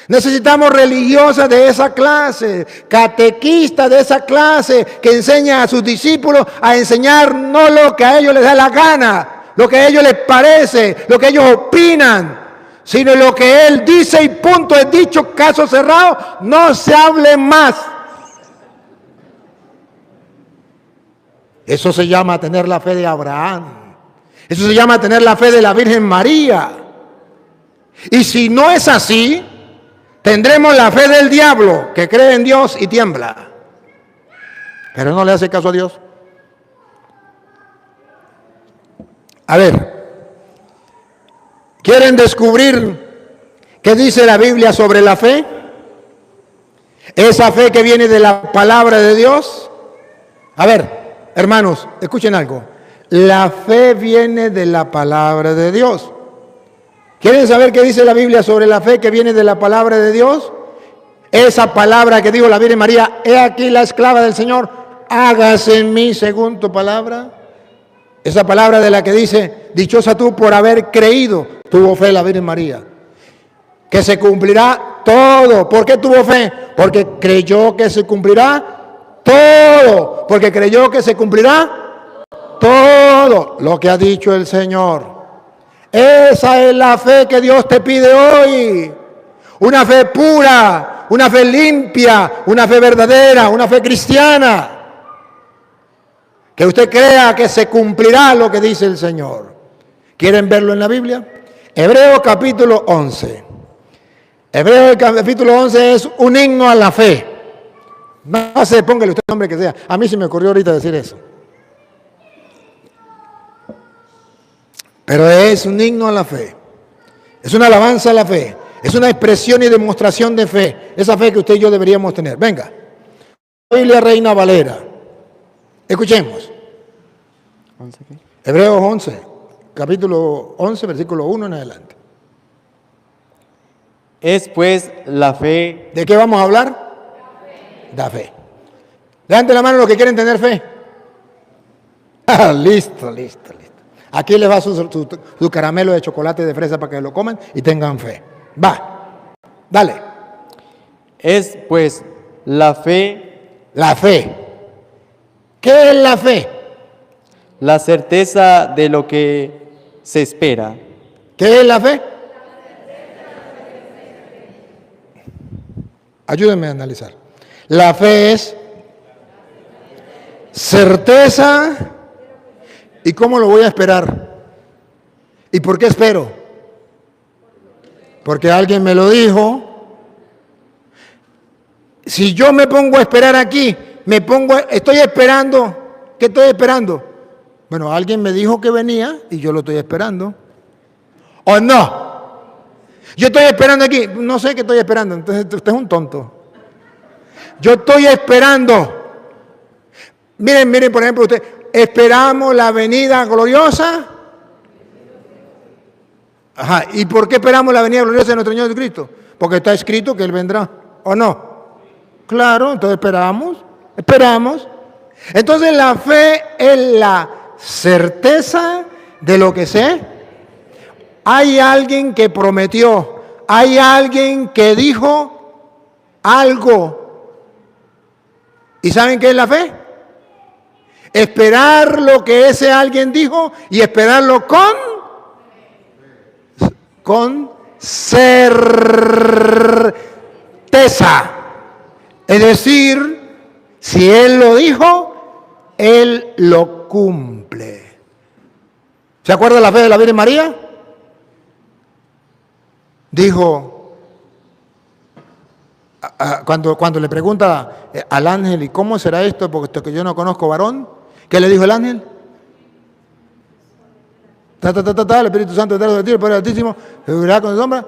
Necesitamos religiosas de esa clase, catequistas de esa clase, que enseñan a sus discípulos a enseñar no lo que a ellos les da la gana, lo que a ellos les parece, lo que ellos opinan, sino lo que Él dice y punto, es dicho, caso cerrado, no se hable más. Eso se llama tener la fe de Abraham. Eso se llama tener la fe de la Virgen María. Y si no es así, tendremos la fe del diablo, que cree en Dios y tiembla, pero no le hace caso a Dios. A ver, ¿quieren descubrir qué dice la Biblia sobre la fe? Esa fe que viene de la palabra de Dios. A ver, hermanos, escuchen algo. La fe viene de la palabra de Dios. ¿Quieren saber qué dice la Biblia sobre la fe que viene de la palabra de Dios? Esa palabra que dijo la Virgen María, he aquí la esclava del Señor, hágase en mí según tu palabra. Esa palabra de la que dice, dichosa tú por haber creído, tuvo fe la Virgen María. Que se cumplirá todo. ¿Por qué tuvo fe? Porque creyó que se cumplirá todo. Porque creyó que se cumplirá todo lo que ha dicho el Señor. Esa es la fe que Dios te pide hoy. Una fe pura, una fe limpia, una fe verdadera, una fe cristiana. Que usted crea que se cumplirá lo que dice el Señor. ¿Quieren verlo en la Biblia? Hebreos capítulo 11. Hebreos capítulo 11 es un himno a la fe. No sé, póngale usted el nombre que sea. A mí se me ocurrió ahorita decir eso. Pero es un himno a la fe. Es una alabanza a la fe. Es una expresión y demostración de fe. Esa fe que usted y yo deberíamos tener. Venga. Biblia Reina Valera. Escuchemos. Hebreos 11, capítulo 11, versículo 1 en adelante. Es pues la fe. ¿De qué vamos a hablar? La fe. Levanten la mano los que quieren tener fe. Ah, listo. Aquí les va su caramelo de chocolate de fresa para que lo coman y tengan fe. Va, dale. Es pues la fe. La fe. ¿Qué es la fe? La certeza de lo que se espera. ¿Qué es la fe? Ayúdenme a analizar. La fe es certeza. ¿Y cómo lo voy a esperar? ¿Y por qué espero? Porque alguien me lo dijo. Si yo me pongo a esperar aquí, estoy esperando. ¿Qué estoy esperando? Bueno, alguien me dijo que venía y yo lo estoy esperando. ¿O no? Yo estoy esperando aquí. No sé qué estoy esperando. Entonces usted es un tonto. Yo estoy esperando. Miren, por ejemplo, usted. Esperamos la venida gloriosa. Ajá. ¿Y por qué esperamos la venida gloriosa de nuestro Señor Jesucristo? Porque está escrito que Él vendrá. ¿O no? Claro, entonces esperamos. Entonces la fe es la certeza de lo que sé. Hay alguien que prometió, hay alguien que dijo algo. ¿Y saben qué es la fe? Esperar lo que ese alguien dijo y esperarlo con certeza. Es decir, si Él lo dijo, Él lo cumple. ¿Se acuerda la fe de la Virgen María? Dijo, cuando le pregunta al ángel, ¿y cómo será esto? Porque yo no conozco varón. ¿Qué le dijo el ángel? El Espíritu Santo vendrá sobre ti, el Padre Altísimo, vivirá con su sombra.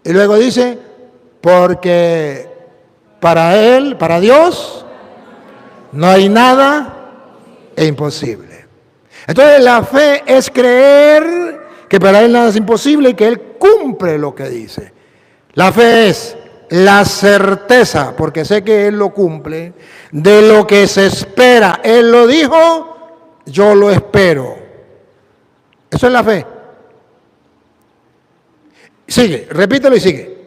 Y luego dice, porque para Dios, no hay nada imposible. Entonces la fe es creer que para Él nada es imposible y que Él cumple lo que dice. La fe es la certeza, porque sé que Él lo cumple, de lo que se espera. Él lo dijo, yo lo espero. Eso es la fe. Sigue, repítelo y sigue.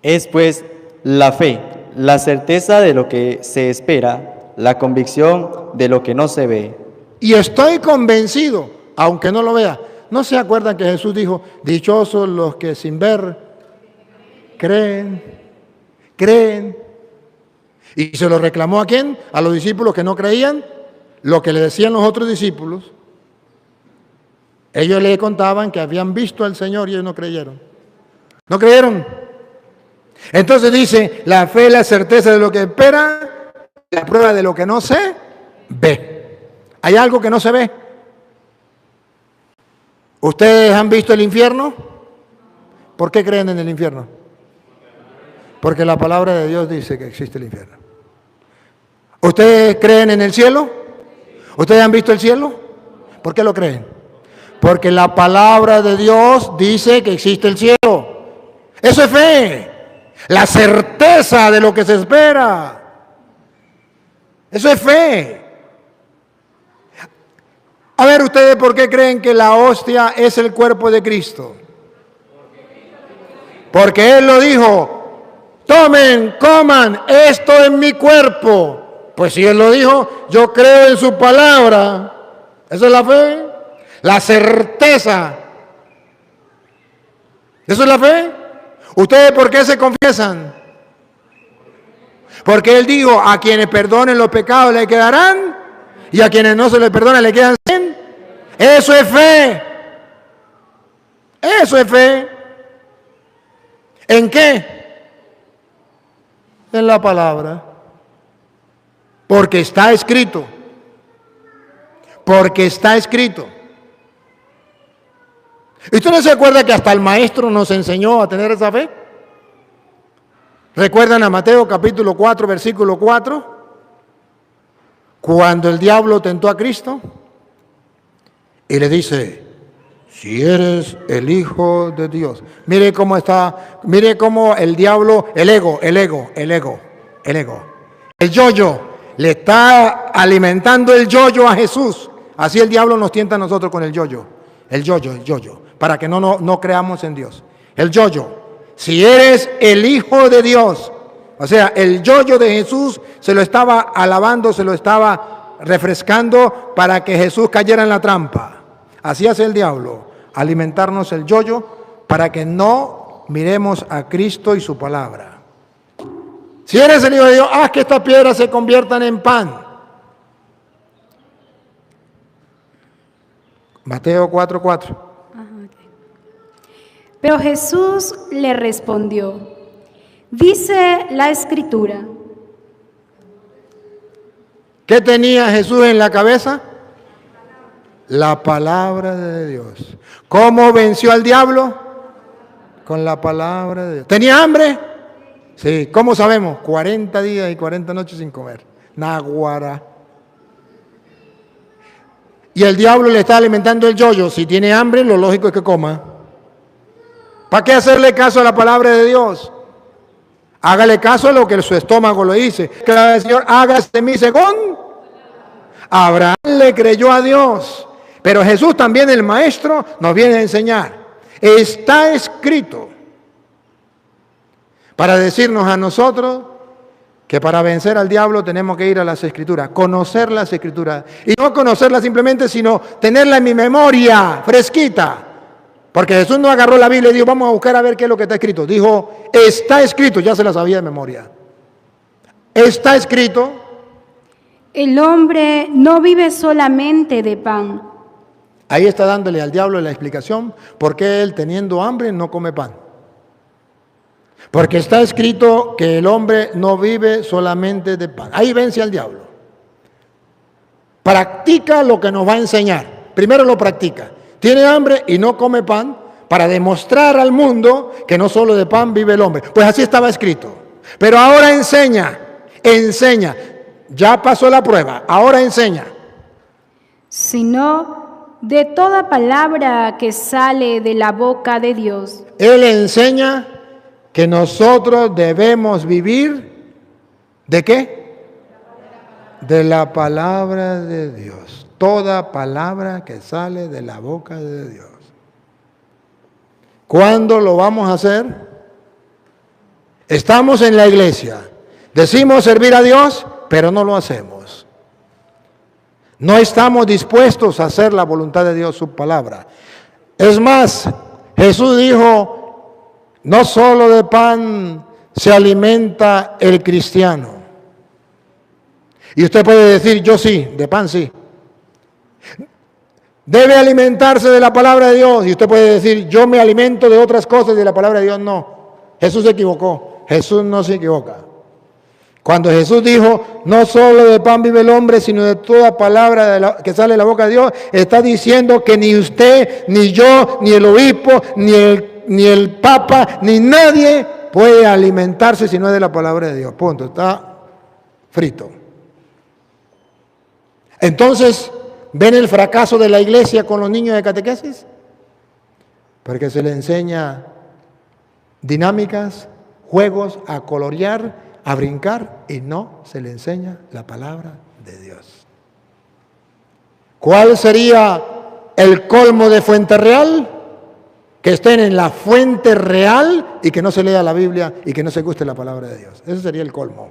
Es pues la fe, la certeza de lo que se espera, la convicción de lo que no se ve. Y estoy convencido, aunque no lo vea. ¿No se acuerdan que Jesús dijo, dichosos los que sin ver creen? ¿Y se lo reclamó a quién? A los discípulos que no creían. Lo que le decían los otros discípulos. Ellos le contaban que habían visto al Señor y ellos no creyeron. ¿No creyeron? Entonces dice, la fe es la certeza de lo que espera, la prueba de lo que no se ve. ¿Hay algo que no se ve? ¿Ustedes han visto el infierno? ¿Por qué creen en el infierno? Porque la palabra de Dios dice que existe el infierno. ¿Ustedes creen en el cielo? ¿Ustedes han visto el cielo? ¿Por qué lo creen? Porque la palabra de Dios dice que existe el cielo. Eso es fe. La certeza de lo que se espera. Eso es fe. A ver, ¿ustedes por qué creen que la hostia es el cuerpo de Cristo? Porque Él lo dijo. Tomen, coman, esto es mi cuerpo. Pues si Él lo dijo, yo creo en su palabra. Esa es la fe. La certeza. ¿Eso es la fe? ¿Ustedes por qué se confiesan? Porque Él dijo, a quienes perdonen los pecados le quedarán, y a quienes no se les perdona le quedan 100. Eso es fe. Eso es fe. ¿En qué? En la palabra. Porque está escrito. Porque está escrito. ¿Y usted no se acuerda que hasta el maestro nos enseñó a tener esa fe? ¿Recuerdan a Mateo capítulo 4, versículo 4? Cuando el diablo tentó a Cristo y le dice, si eres el Hijo de Dios. Mire cómo está, mire cómo el diablo, el ego, el yo-yo, le está alimentando el yo-yo a Jesús. Así el diablo nos tienta a nosotros con el yo-yo, para que no creamos en Dios. El yo-yo, si eres el Hijo de Dios. O sea, el yo-yo de Jesús se lo estaba alabando, se lo estaba refrescando para que Jesús cayera en la trampa. Así hace el diablo, alimentarnos el yo-yo para que no miremos a Cristo y su palabra. Si eres el Hijo de Dios, haz que estas piedras se conviertan en pan. Mateo 4:4. Pero Jesús le respondió, dice la Escritura. ¿Qué tenía Jesús en la cabeza? La palabra de Dios. ¿Cómo venció al diablo? Con la palabra de Dios. ¿Tenía hambre? Sí. ¿Cómo sabemos? 40 días y 40 noches sin comer. Naguará. Y el diablo le está alimentando el yo-yo. Si tiene hambre, lo lógico es que coma. ¿Para qué hacerle caso a la palabra de Dios? Hágale caso a lo que su estómago le dice. Que el Señor, hágase de mí según. Abraham le creyó a Dios. Pero Jesús también, el Maestro, nos viene a enseñar. Está escrito. Para decirnos a nosotros que para vencer al diablo tenemos que ir a las Escrituras. Conocer las Escrituras. Y no conocerlas simplemente, sino tenerla en mi memoria, fresquita. Porque Jesús no agarró la Biblia y dijo, vamos a buscar a ver qué es lo que está escrito. Dijo, está escrito, ya se la sabía de memoria. Está escrito. El hombre no vive solamente de pan. Ahí está dándole al diablo la explicación por qué él, teniendo hambre, no come pan. Porque está escrito que el hombre no vive solamente de pan. Ahí vence al diablo. Practica lo que nos va a enseñar. Primero lo practica. Tiene hambre y no come pan para demostrar al mundo que no solo de pan vive el hombre. Pues así estaba escrito. Pero ahora enseña. Ya pasó la prueba, ahora enseña. Sino de toda palabra que sale de la boca de Dios. Él enseña que nosotros debemos vivir, ¿de qué? De la palabra de Dios. Toda palabra que sale de la boca de Dios. ¿Cuándo lo vamos a hacer? Estamos en la iglesia. Decimos servir a Dios, pero no lo hacemos. No estamos dispuestos a hacer la voluntad de Dios, su palabra. Es más, Jesús dijo, no solo de pan se alimenta el cristiano. Y usted puede decir, yo sí, de pan sí. Debe alimentarse de la palabra de Dios. Y usted puede decir, yo me alimento de otras cosas y de la palabra de Dios no. Jesús se equivocó. Jesús no se equivoca. Cuando Jesús dijo, no solo de pan vive el hombre, sino de toda palabra que sale de la boca de Dios, está diciendo que ni usted, ni yo, ni el obispo, ni el papa, ni nadie puede alimentarse si no es de la palabra de Dios. Punto. Está frito. Entonces, ¿ven el fracaso de la iglesia con los niños de catequesis? Porque se les enseña dinámicas, juegos, a colorear, a brincar, y no se le enseña la palabra de Dios. ¿Cuál sería el colmo de Fuente Real? Que estén en la fuente real y que no se lea la Biblia y que no se guste la palabra de Dios. Ese sería el colmo.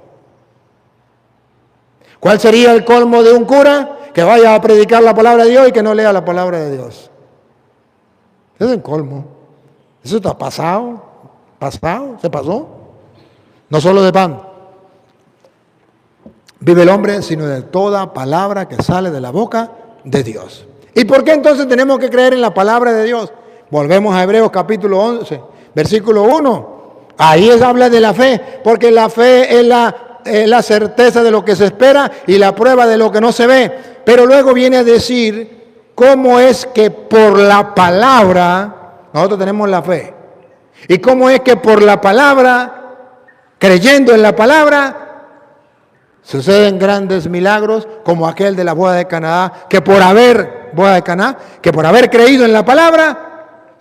¿Cuál sería el colmo de un cura? Que vaya a predicar la palabra de Dios y que no lea la palabra de Dios. Ese es el colmo. Eso está pasado, se pasó. No solo de pan. vive el hombre, sino de toda palabra que sale de la boca de Dios. ¿Y por qué entonces tenemos que creer en la palabra de Dios? Volvemos a Hebreos capítulo 11, versículo 1. Ahí habla de la fe, porque la fe es la certeza de lo que se espera y la prueba de lo que no se ve. Pero luego viene a decir cómo es que por la palabra nosotros tenemos la fe. Y cómo es que por la palabra, creyendo en la palabra, suceden grandes milagros como aquel de la boda de Caná, que por haber creído en la palabra,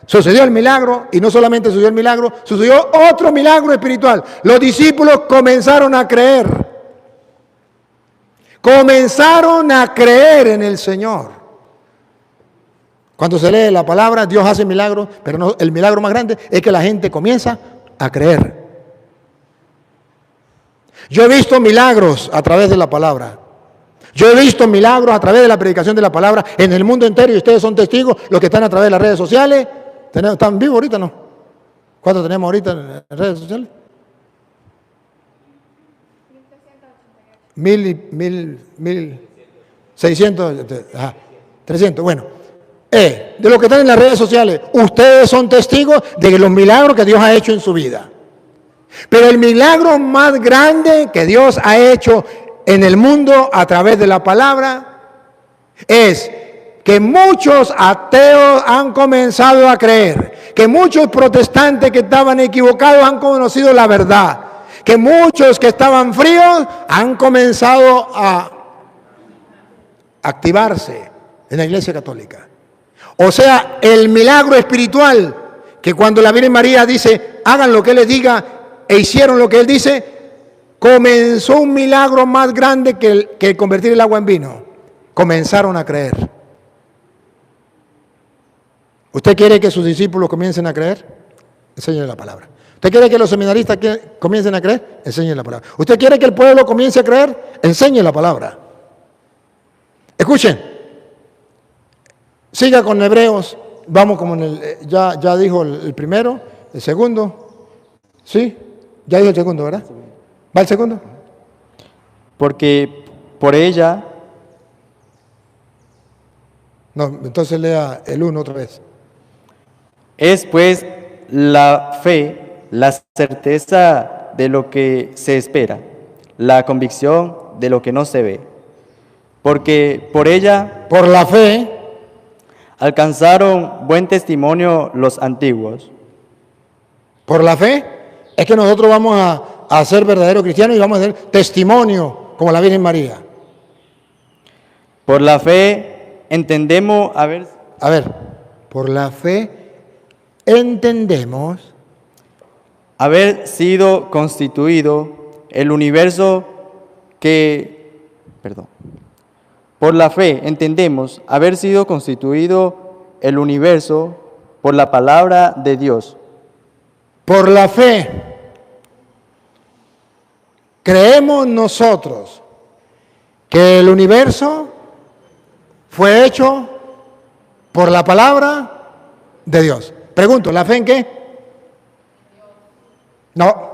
sucedió el milagro. Y no solamente sucedió el milagro, sucedió otro milagro espiritual. Los discípulos comenzaron a creer. Comenzaron a creer en el Señor. Cuando se lee la palabra, Dios hace milagros, pero no, el milagro más grande es que la gente comienza a creer. Yo he visto milagros a través de la palabra. Yo he visto milagros a través de la predicación de la palabra en el mundo entero, y ustedes son testigos, los que están a través de las redes sociales. ¿Están vivos ahorita, no? ¿Cuántos tenemos ahorita en redes sociales? 1,600, 300, bueno. De los que están en las redes sociales, ustedes son testigos de los milagros que Dios ha hecho en su vida. Pero el milagro más grande que Dios ha hecho en el mundo a través de la palabra es que muchos ateos han comenzado a creer, que muchos protestantes que estaban equivocados han conocido la verdad, que muchos que estaban fríos han comenzado a activarse en la Iglesia Católica. O sea, el milagro espiritual, que cuando la Virgen María dice, hagan lo que Él les diga, e hicieron lo que Él dice, comenzó un milagro más grande que convertir el agua en vino. Comenzaron a creer. ¿Usted quiere que sus discípulos comiencen a creer? Enséñenle la palabra. ¿Usted quiere que los seminaristas comiencen a creer? Enséñenle la palabra. ¿Usted quiere que el pueblo comience a creer? Enséñenle la palabra. Escuchen. Siga con Hebreos. Vamos como en ya dijo el primero, el segundo. ¿Sí? Ya dijo el segundo, ¿verdad? ¿Va el segundo? Porque por ella... No, entonces lea el 1 otra vez. Es pues la fe, la certeza de lo que se espera, la convicción de lo que no se ve. Porque por ella... Por la fe... alcanzaron buen testimonio los antiguos. Por la fe es que nosotros vamos a ser verdaderos cristianos y vamos a hacer testimonio como la Virgen María. Por la fe entendemos por la fe entendemos haber sido constituido el universo Por la fe entendemos haber sido constituido el universo por la palabra de Dios. Por la fe creemos nosotros que el universo fue hecho por la palabra de Dios. Pregunto, ¿la fe en qué? No.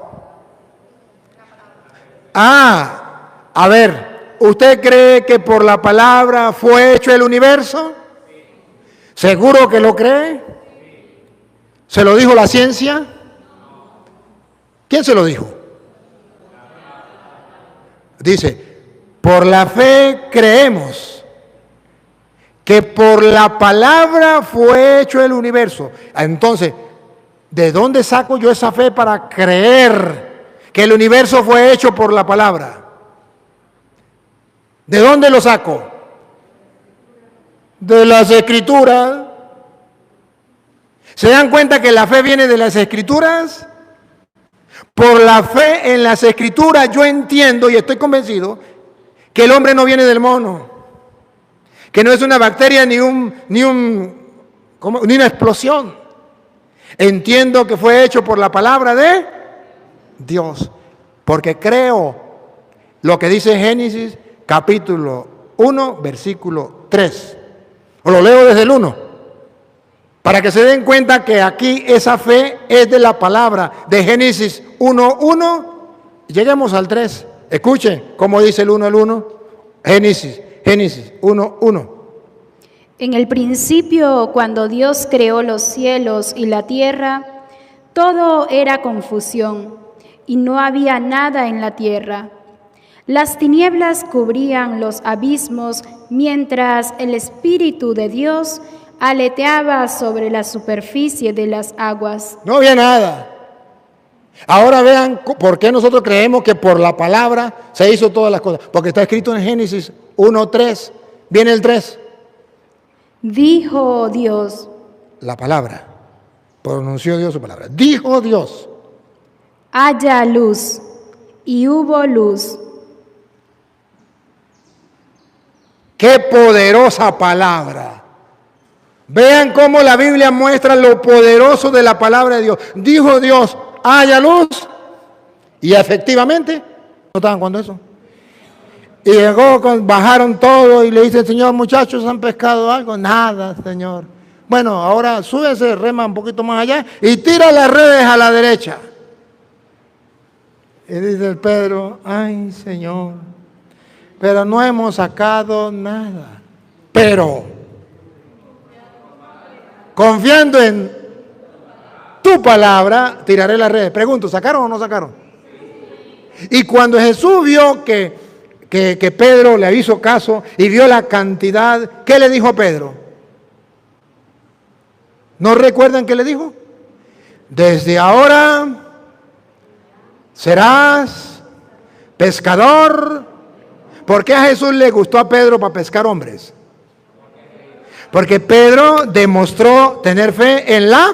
A ver, ¿usted cree que por la palabra fue hecho el universo? ¿Seguro que lo cree? ¿Se lo dijo la ciencia? ¿Quién se lo dijo? Dice, por la fe creemos que por la palabra fue hecho el universo. Entonces, ¿de dónde saco yo esa fe para creer que el universo fue hecho por la palabra? ¿De dónde lo saco? De las Escrituras. ¿Se dan cuenta que la fe viene de las Escrituras? Por la fe en las Escrituras yo entiendo y estoy convencido que el hombre no viene del mono, que no es una bacteria ni una explosión. Entiendo que fue hecho por la palabra de Dios, porque creo lo que dice Génesis capítulo 1, versículo 3. Os lo leo desde el 1. Para que se den cuenta que aquí esa fe es de la palabra de Génesis 1:1. Lleguemos al 3 Escuche cómo dice el 1 al 1. Génesis 1:1. En el principio, cuando Dios creó los cielos y la tierra, todo era confusión y no había nada en la tierra. Las tinieblas cubrían los abismos, mientras el Espíritu de Dios aleteaba sobre la superficie de las aguas. No había nada. Ahora vean por qué nosotros creemos que por la palabra se hizo todas las cosas. Porque está escrito en Génesis 1:3. Viene el 3. Dijo Dios, La palabra. Pronunció Dios su palabra. Dijo Dios. haya luz, y hubo luz. ¡Qué poderosa palabra! Vean cómo la Biblia muestra lo poderoso de la palabra de Dios. Dijo Dios, haya luz. Y efectivamente, ¿no estaban cuando eso? Y llegó, bajaron todo y le dice el Señor, muchachos, ¿han pescado algo? Nada, Señor. Bueno, ahora súbese, rema un poquito más allá y tira las redes a la derecha. Y dice el Pedro, ay, Señor, pero no hemos sacado nada. Pero, confiando en tu palabra, tiraré las redes. Pregunto, ¿sacaron o no sacaron? Y cuando Jesús vio que Pedro le hizo caso y vio la cantidad, ¿qué le dijo a Pedro? ¿No recuerdan qué le dijo? Desde ahora serás pescador. ¿Por qué a Jesús le gustó a Pedro para pescar hombres? Porque Pedro demostró tener fe en la...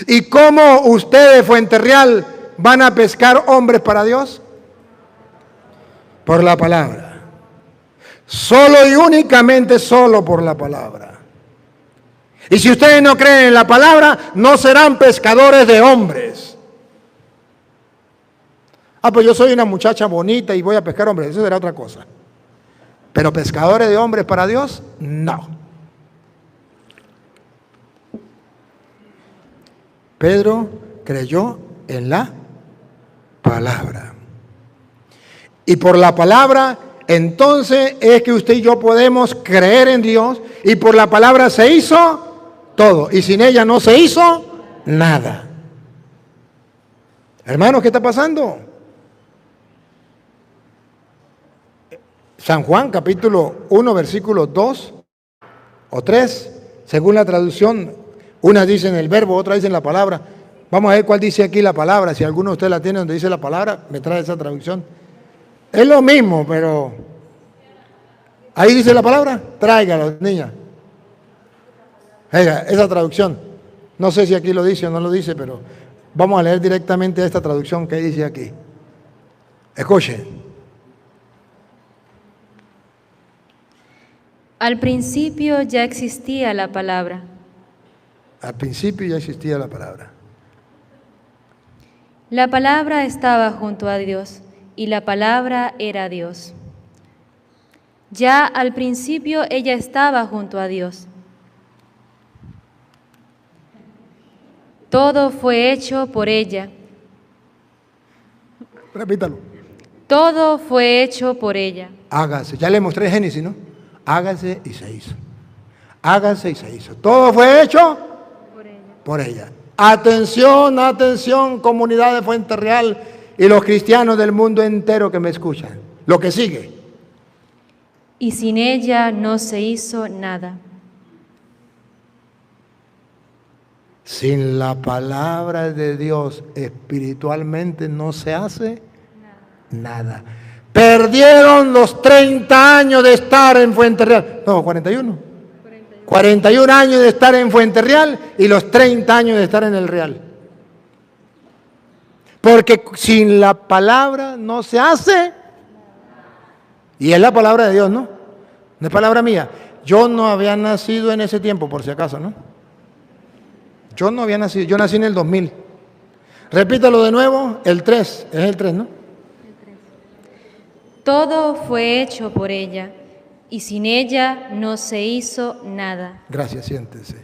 ¿Y cómo ustedes, Fuenterreal, van a pescar hombres para Dios? Por la palabra. Solo y únicamente solo por la palabra. Y si ustedes no creen en la palabra, no serán pescadores de hombres. Ah, pues yo soy una muchacha bonita y voy a pescar hombres. Eso será otra cosa. Pero pescadores de hombres para Dios, no. Pedro creyó en la palabra. Y por la palabra, entonces es que usted y yo podemos creer en Dios. Y por la palabra se hizo todo. Y sin ella no se hizo nada. Hermanos, ¿qué está pasando? San Juan, capítulo 1, versículos 2 o 3, según la traducción, una dice en el verbo, otra dice en la palabra. Vamos a ver cuál dice aquí la palabra. Si alguno de ustedes la tiene donde dice la palabra, me trae esa traducción. Es lo mismo, pero ahí dice la palabra, tráigala, niña. Oiga, esa traducción, no sé si aquí lo dice o no lo dice, pero vamos a leer directamente esta traducción que dice aquí. Escuchen. Al principio ya existía la palabra. Al principio ya existía la palabra. La palabra estaba junto a Dios y la palabra era Dios. Ya al principio ella estaba junto a Dios. Todo fue hecho por ella. Repítalo. Todo fue hecho por ella. Hágase. Ya le mostré Génesis, ¿no? Hágase y se hizo. Hágase y se hizo. Todo fue hecho por ella. Atención, atención, comunidad de Fuenterreal y los cristianos del mundo entero que me escuchan. Lo que sigue. Y sin ella no se hizo nada. Sin la palabra de Dios espiritualmente no se hace nada. Perdieron los 30 años de estar en Fuenterreal. No, 41. 41 años de estar en Fuenterreal y los 30 años de estar en el Real. Porque sin la palabra no se hace. Y es la palabra de Dios, ¿no? No es palabra mía. Yo no había nacido en ese tiempo, por si acaso, ¿no? Yo no había nacido. Yo nací en el 2000. Repítalo de nuevo. El 3. Es el 3, ¿no? Todo fue hecho por ella, y sin ella no se hizo nada. Gracias, siéntese.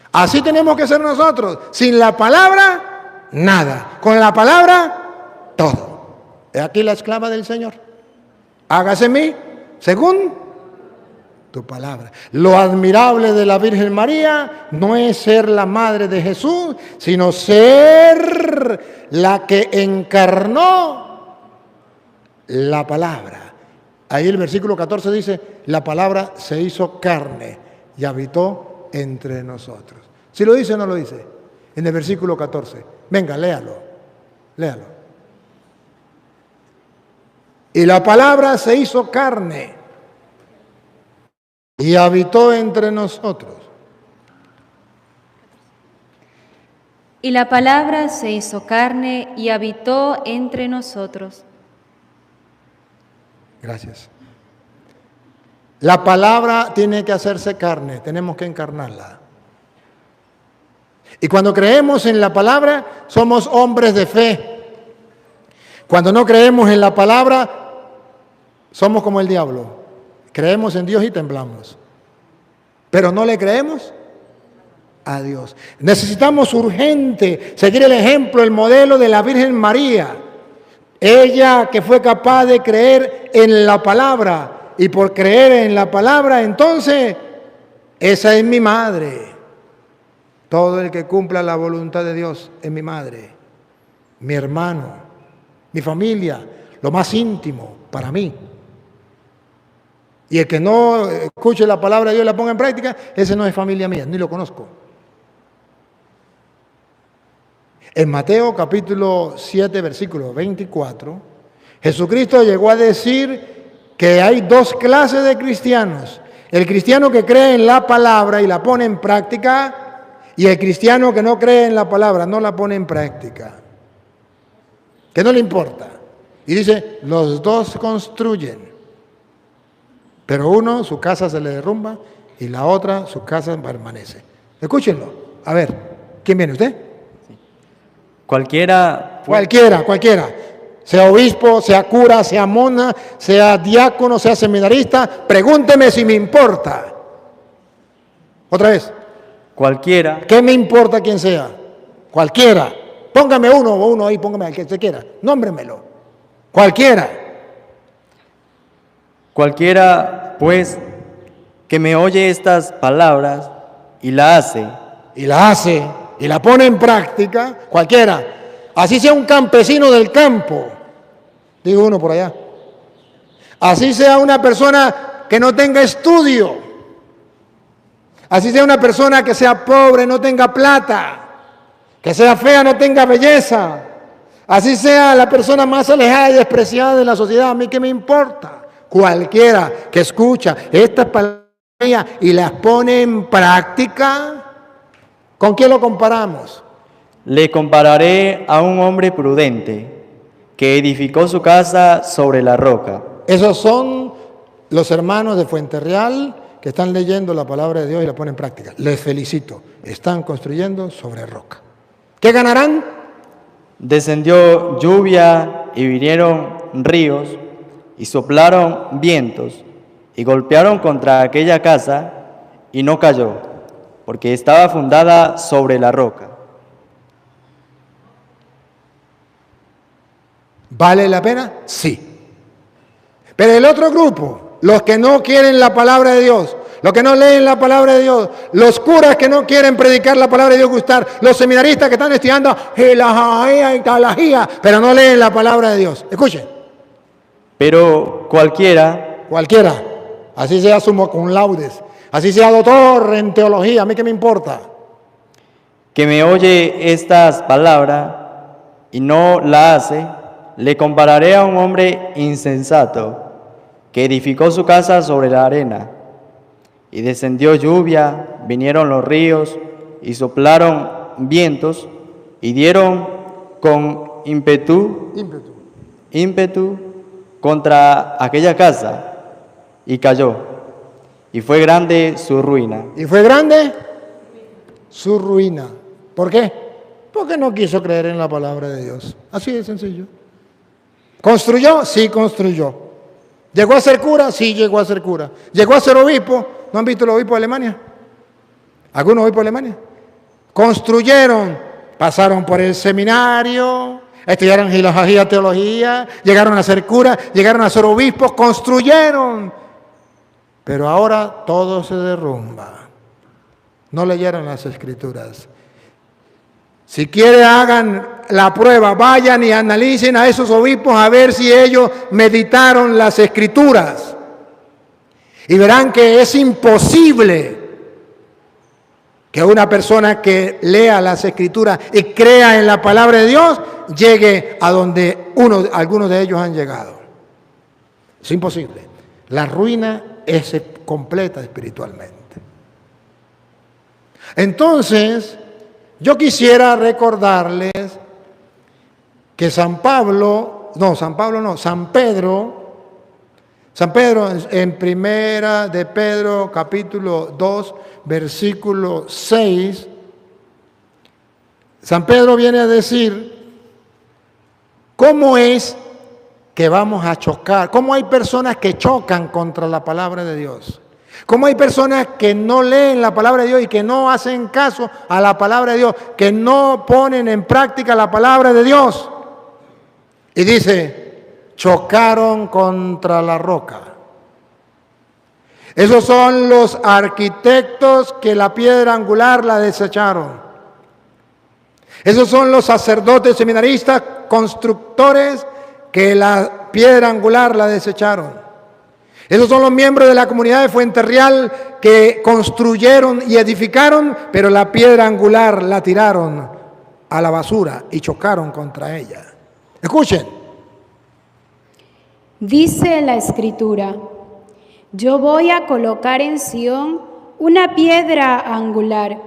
Así tenemos que ser nosotros. Sin la palabra, nada. Con la palabra, todo. He aquí la esclava del Señor. Hágase en mí según tu palabra. Lo admirable de la Virgen María no es ser la madre de Jesús, sino ser la que encarnó la palabra. Ahí el versículo 14 dice, la palabra se hizo carne y habitó entre nosotros. ¿Sí lo dice o no lo dice? En el versículo 14. Venga, léalo. Léalo. Y la palabra se hizo carne y habitó entre nosotros. Y la palabra se hizo carne y habitó entre nosotros. Gracias. La palabra tiene que hacerse carne, tenemos que encarnarla. Y cuando creemos en la palabra, somos hombres de fe. Cuando no creemos en la palabra, somos como el diablo. Creemos en Dios y temblamos. Pero no le creemos a Dios. Necesitamos urgente seguir el ejemplo, el modelo de la Virgen María. Ella que fue capaz de creer en la palabra. Y por creer en la palabra, entonces, esa es mi madre. Todo el que cumpla la voluntad de Dios es mi madre, mi hermano, mi familia, lo más íntimo para mí. Y el que no escuche la palabra de Dios y la ponga en práctica, ese no es familia mía, ni lo conozco. En Mateo capítulo 7, versículo 24, Jesucristo llegó a decir que hay dos clases de cristianos. El cristiano que cree en la palabra y la pone en práctica, y el cristiano que no cree en la palabra, no la pone en práctica. Que no le importa. Y dice, los dos construyen. Pero uno, su casa se le derrumba, y la otra, su casa permanece. Escúchenlo. A ver, ¿quién viene usted? Cualquiera. Cualquiera. Sea obispo, sea cura, sea mona, sea diácono, sea seminarista. Pregúnteme si me importa. Otra vez. Cualquiera. ¿Qué me importa quién sea? Cualquiera. Póngame uno ahí, póngame al que se quiera. Nómbremelo. Cualquiera. Cualquiera, pues, que me oye estas palabras y la hace. Y la pone en práctica, cualquiera. Así sea un campesino del campo, digo uno por allá. Así sea una persona que no tenga estudio. Así sea una persona que sea pobre, no tenga plata. Que sea fea, no tenga belleza. Así sea la persona más alejada y despreciada de la sociedad. A mí qué me importa. Cualquiera que escucha estas palabras y las pone en práctica, ¿con quién lo comparamos? Le compararé a un hombre prudente que edificó su casa sobre la roca. Esos son los hermanos de Fuenterreal que están leyendo la palabra de Dios y la ponen en práctica. Les felicito. Están construyendo sobre roca. ¿Qué ganarán? Descendió lluvia y vinieron ríos y soplaron vientos y golpearon contra aquella casa y no cayó, porque estaba fundada sobre la roca. ¿Vale la pena? Sí. Pero el otro grupo, los que no quieren la palabra de Dios, los que no leen la palabra de Dios, los curas que no quieren predicar la palabra de Dios, gustar, los seminaristas que están estudiando pero no leen la palabra de Dios. Escuchen. Pero cualquiera, así sea summa cum laudes, así sea doctor en teología, a mí qué me importa, que me oye estas palabras y no la hace, le compararé a un hombre insensato que edificó su casa sobre la arena. Y descendió lluvia, vinieron los ríos y soplaron vientos y dieron con ímpetu contra aquella casa y cayó. Y fue grande su ruina. ¿Por qué? Porque no quiso creer en la palabra de Dios. Así de sencillo. ¿Construyó? Sí, construyó. ¿Llegó a ser cura? Sí, llegó a ser cura. ¿Llegó a ser obispo? ¿No han visto los obispos de Alemania? ¿Algunos obispos de Alemania? Construyeron pasaron por el seminario, estudiaron filosofía, teología, llegaron a ser curas, llegaron a ser obispos, construyeron. Pero ahora todo se derrumba. No leyeron las Escrituras. Si quieren, hagan la prueba, vayan y analicen a esos obispos a ver si ellos meditaron las Escrituras. Y verán que es imposible que una persona que lea las Escrituras y crea en la palabra de Dios llegue a donde algunos de ellos han llegado. Es imposible. La ruina es completa espiritualmente. Entonces, yo quisiera recordarles que San Pedro en primera de Pedro capítulo 2 versículo 6, San Pedro viene a decir cómo es que vamos a chocar, cómo hay personas que chocan contra la palabra de Dios, cómo hay personas que no leen la palabra de Dios y que no hacen caso a la palabra de Dios, que no ponen en práctica la palabra de Dios. Y dice, chocaron contra la roca. Esos son los arquitectos que la piedra angular la desecharon. Esos son los sacerdotes seminaristas, constructores que la piedra angular la desecharon. Esos son los miembros de la comunidad de Fuenterreal que construyeron y edificaron, pero la piedra angular la tiraron a la basura y chocaron contra ella. Escuchen. Dice la Escritura: yo voy a colocar en Sión una piedra angular.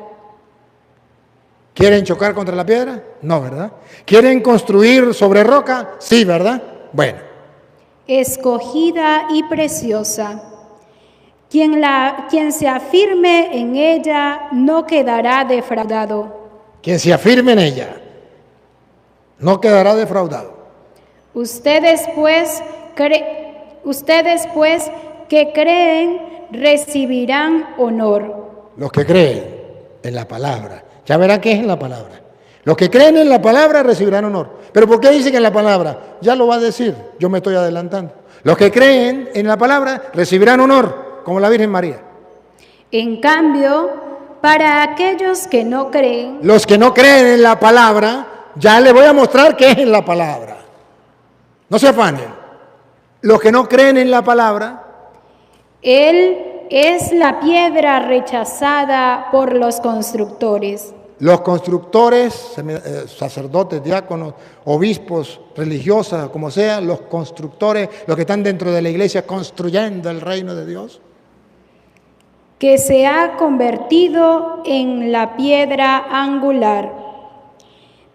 ¿Quieren chocar contra la piedra? No, ¿verdad? ¿Quieren construir sobre roca? Sí, ¿verdad? Bueno. Escogida y preciosa. Quien se afirme en ella no quedará defraudado. Quien se afirme en ella no quedará defraudado. Ustedes pues que creen recibirán honor. Los que creen en la palabra. Ya verán qué es en la palabra. Los que creen en la palabra recibirán honor. ¿Pero por qué dicen en la palabra? Ya lo va a decir, yo me estoy adelantando. Los que creen en la palabra recibirán honor, como la Virgen María. En cambio, para aquellos que no creen... Los que no creen en la palabra, ya les voy a mostrar qué es en la palabra. No se afanen. Los que no creen en la palabra... Él es la piedra rechazada por los constructores. Los constructores, sacerdotes, diáconos, obispos, religiosas, como sea, los constructores, los que están dentro de la iglesia construyendo el reino de Dios. Que se ha convertido en la piedra angular.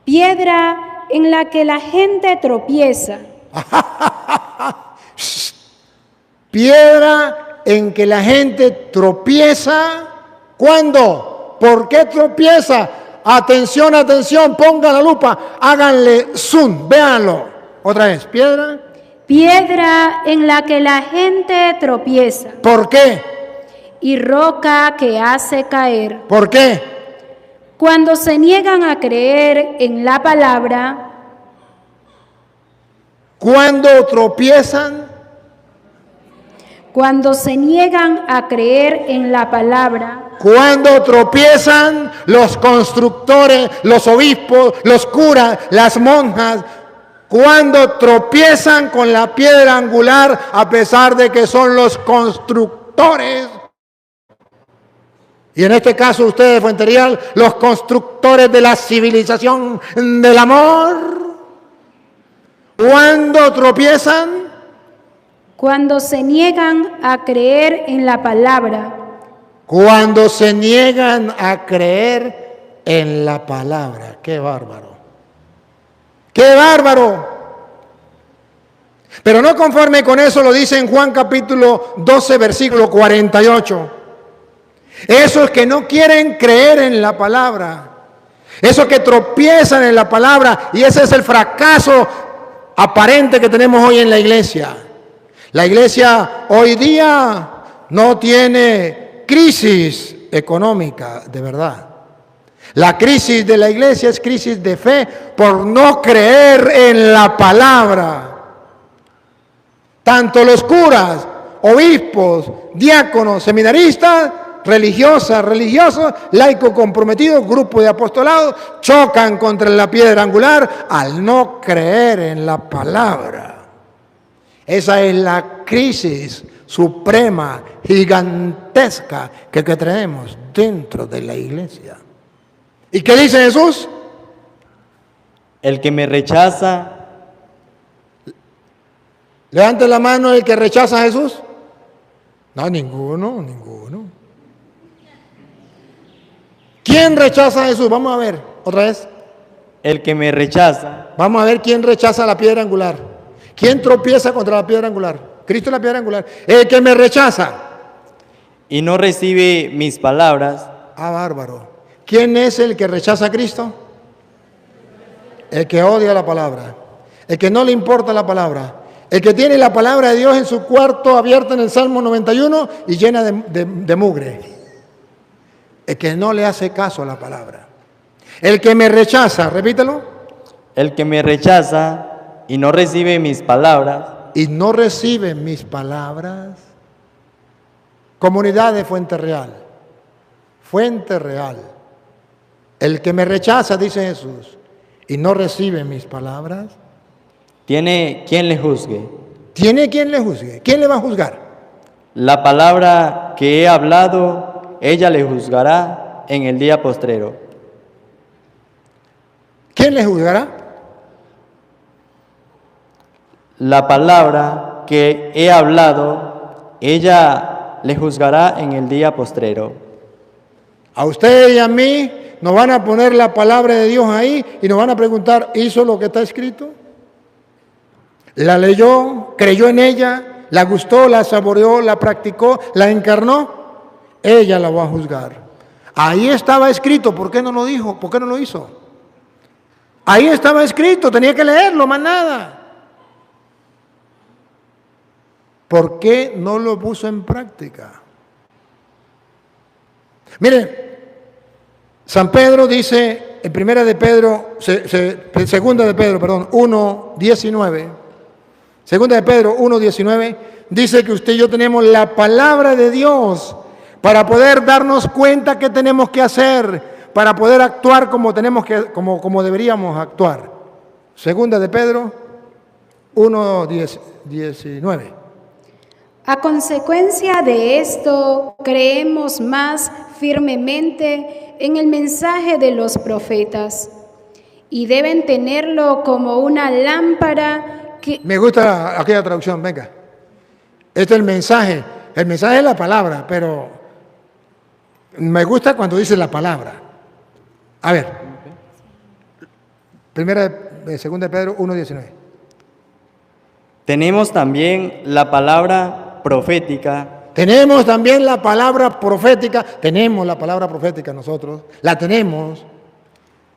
Piedra en la que la gente tropieza. Piedra en que la gente tropieza. ¿Cuándo? ¿Por qué tropieza? Atención, atención, pongan la lupa, háganle zoom, véanlo. Otra vez, piedra. Piedra en la que la gente tropieza. ¿Por qué? Y roca que hace caer. ¿Por qué? Cuando se niegan a creer en la palabra. ¿Cuándo tropiezan? Cuando se niegan a creer en la palabra. Cuando tropiezan los constructores, los obispos, los curas, las monjas. Cuando tropiezan con la piedra angular, a pesar de que son los constructores. Y en este caso ustedes de Fuenterreal, los constructores de la civilización del amor. Cuando tropiezan. Cuando se niegan a creer en la palabra. Cuando se niegan a creer en la palabra. ¡Qué bárbaro! ¡Qué bárbaro! Pero no conforme con eso, lo dice en Juan capítulo 12, versículo 48. Esos que no quieren creer en la palabra, esos que tropiezan en la palabra, y ese es el fracaso aparente que tenemos hoy en la iglesia. La iglesia hoy día no tiene crisis económica, de verdad. La crisis de la iglesia es crisis de fe por no creer en la palabra. Tanto los curas, obispos, diáconos, seminaristas, religiosas, religiosos, laicos comprometidos, grupo de apostolado, chocan contra la piedra angular al no creer en la palabra. Esa es la crisis suprema, gigantesca que tenemos dentro de la iglesia. ¿Y qué dice Jesús? El que me rechaza, Levante la mano el que rechaza a Jesús. No, ninguno. ¿Quién rechaza a Jesús? Vamos a ver, otra vez. el que me rechaza, Vamos a ver quién rechaza la piedra angular. ¿Quién tropieza contra la piedra angular? Cristo es la piedra angular. El que me rechaza. y no recibe mis palabras, Ah, bárbaro. ¿Quién es el que rechaza a Cristo? El que odia la palabra. El que no le importa la palabra. El que tiene la palabra de Dios en su cuarto abierta en el Salmo 91 y llena de mugre. El que no le hace caso a la palabra. El que me rechaza, repítelo. el que me rechaza y no recibe mis palabras, Y no recibe mis palabras. Comunidad de Fuente Real. Fuente Real. El que me rechaza, dice Jesús, y no recibe mis palabras, tiene quien le juzgue. tiene quien le juzgue. ¿Quién le va a juzgar? La palabra que he hablado, ella le juzgará en el día postrero. ¿Quién le juzgará? La palabra que he hablado, ella le juzgará en el día postrero. A usted y a mí nos van a poner la palabra de Dios ahí y nos van a preguntar, ¿hizo lo que está escrito? ¿La leyó? ¿Creyó en ella? ¿La gustó? ¿La saboreó? ¿La practicó? ¿La encarnó? Ella la va a juzgar. Ahí estaba escrito, ¿por qué no lo dijo? ¿Por qué no lo hizo? Ahí estaba escrito, tenía que leerlo, más nada. ¿Por qué no lo puso en práctica? Mire, San Pedro dice en segunda de Pedro, 1:19, segunda de Pedro 1:19, dice que usted y yo tenemos la palabra de Dios para poder darnos cuenta qué tenemos que hacer, para poder actuar como deberíamos actuar. Segunda de Pedro 1:19. A consecuencia de esto, creemos más firmemente en el mensaje de los profetas y deben tenerlo como una lámpara que... Me gusta aquella traducción, venga. Este es el mensaje es la palabra, pero me gusta cuando dice la palabra. A ver, segunda de Pedro 1:19. Tenemos también la palabra profética, Tenemos también la palabra profética, tenemos la palabra profética nosotros, la tenemos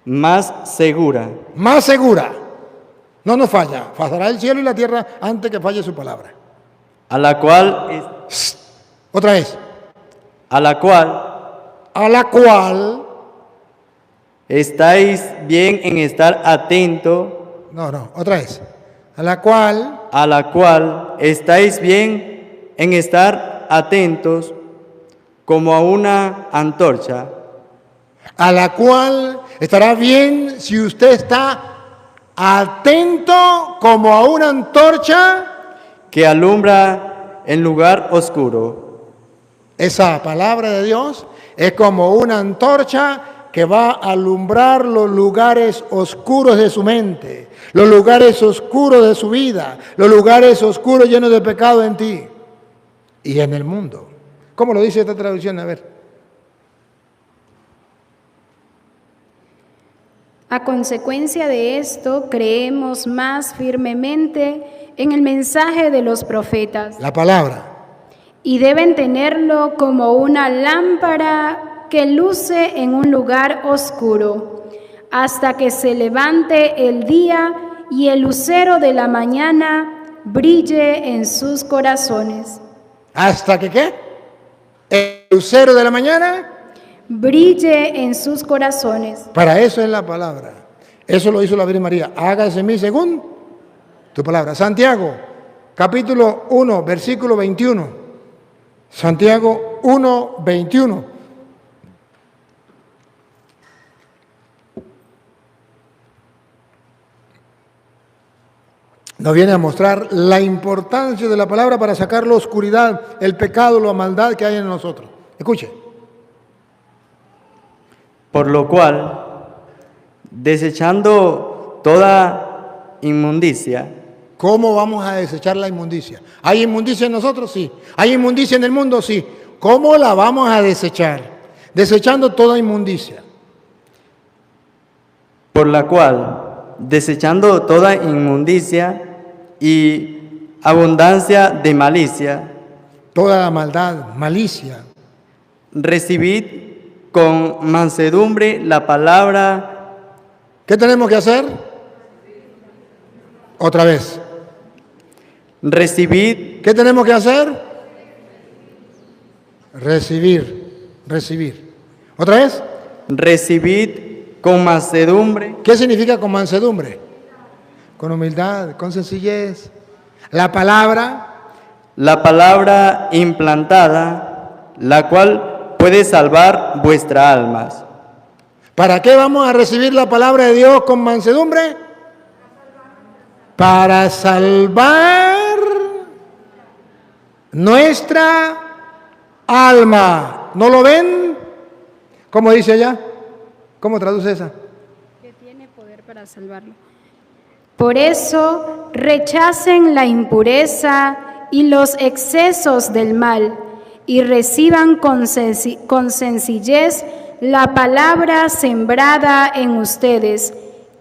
más segura, más segura, no nos falla, pasará el cielo y la tierra antes que falle su palabra. a la cual Otra vez, a la cual, estáis bien en estar atento, otra vez, a la cual estáis bien en estar atentos como a una antorcha a la cual estará bien si usted está atento como a una antorcha. que alumbra en lugar oscuro. Esa palabra de Dios es como una antorcha que va a alumbrar los lugares oscuros de su mente, los lugares oscuros de su vida, los lugares oscuros llenos de pecado en ti y en el mundo. ¿Cómo lo dice esta traducción? A ver. A consecuencia de esto, creemos más firmemente en el mensaje de los profetas La palabra. y deben tenerlo como una lámpara que luce en un lugar oscuro, hasta que se levante el día y el lucero de la mañana brille en sus corazones. ¿Hasta que qué? El lucero de la mañana brille en sus corazones. Para eso es la palabra. Eso lo hizo la Virgen María. Hágase en mí según tu palabra. Santiago, capítulo 1, versículo 21. Santiago 1, 21. Nos viene a mostrar la importancia de la palabra para sacar la oscuridad, el pecado, la maldad que hay en nosotros. Escuche. Por lo cual, desechando toda inmundicia. ¿Cómo vamos a desechar la inmundicia? ¿Hay inmundicia en nosotros? Sí. ¿Hay inmundicia en el mundo? Sí. ¿Cómo la vamos a desechar? Desechando toda inmundicia. Por la cual, desechando toda inmundicia y abundancia de malicia, Toda maldad, malicia. recibid con mansedumbre la palabra. ¿Qué tenemos que hacer? Otra vez. Recibid. ¿Qué tenemos que hacer? Recibir. ¿Otra vez? Recibid con mansedumbre. ¿Qué significa con mansedumbre? Con humildad, con sencillez. La palabra implantada, la cual puede salvar vuestras almas. ¿Para qué vamos a recibir la palabra de Dios con mansedumbre? Para salvar nuestra alma. ¿No lo ven? ¿Cómo dice allá? ¿Cómo traduce esa? Que tiene poder para salvarlo. Por eso rechacen la impureza y los excesos del mal y reciban con sencillez la palabra sembrada en ustedes,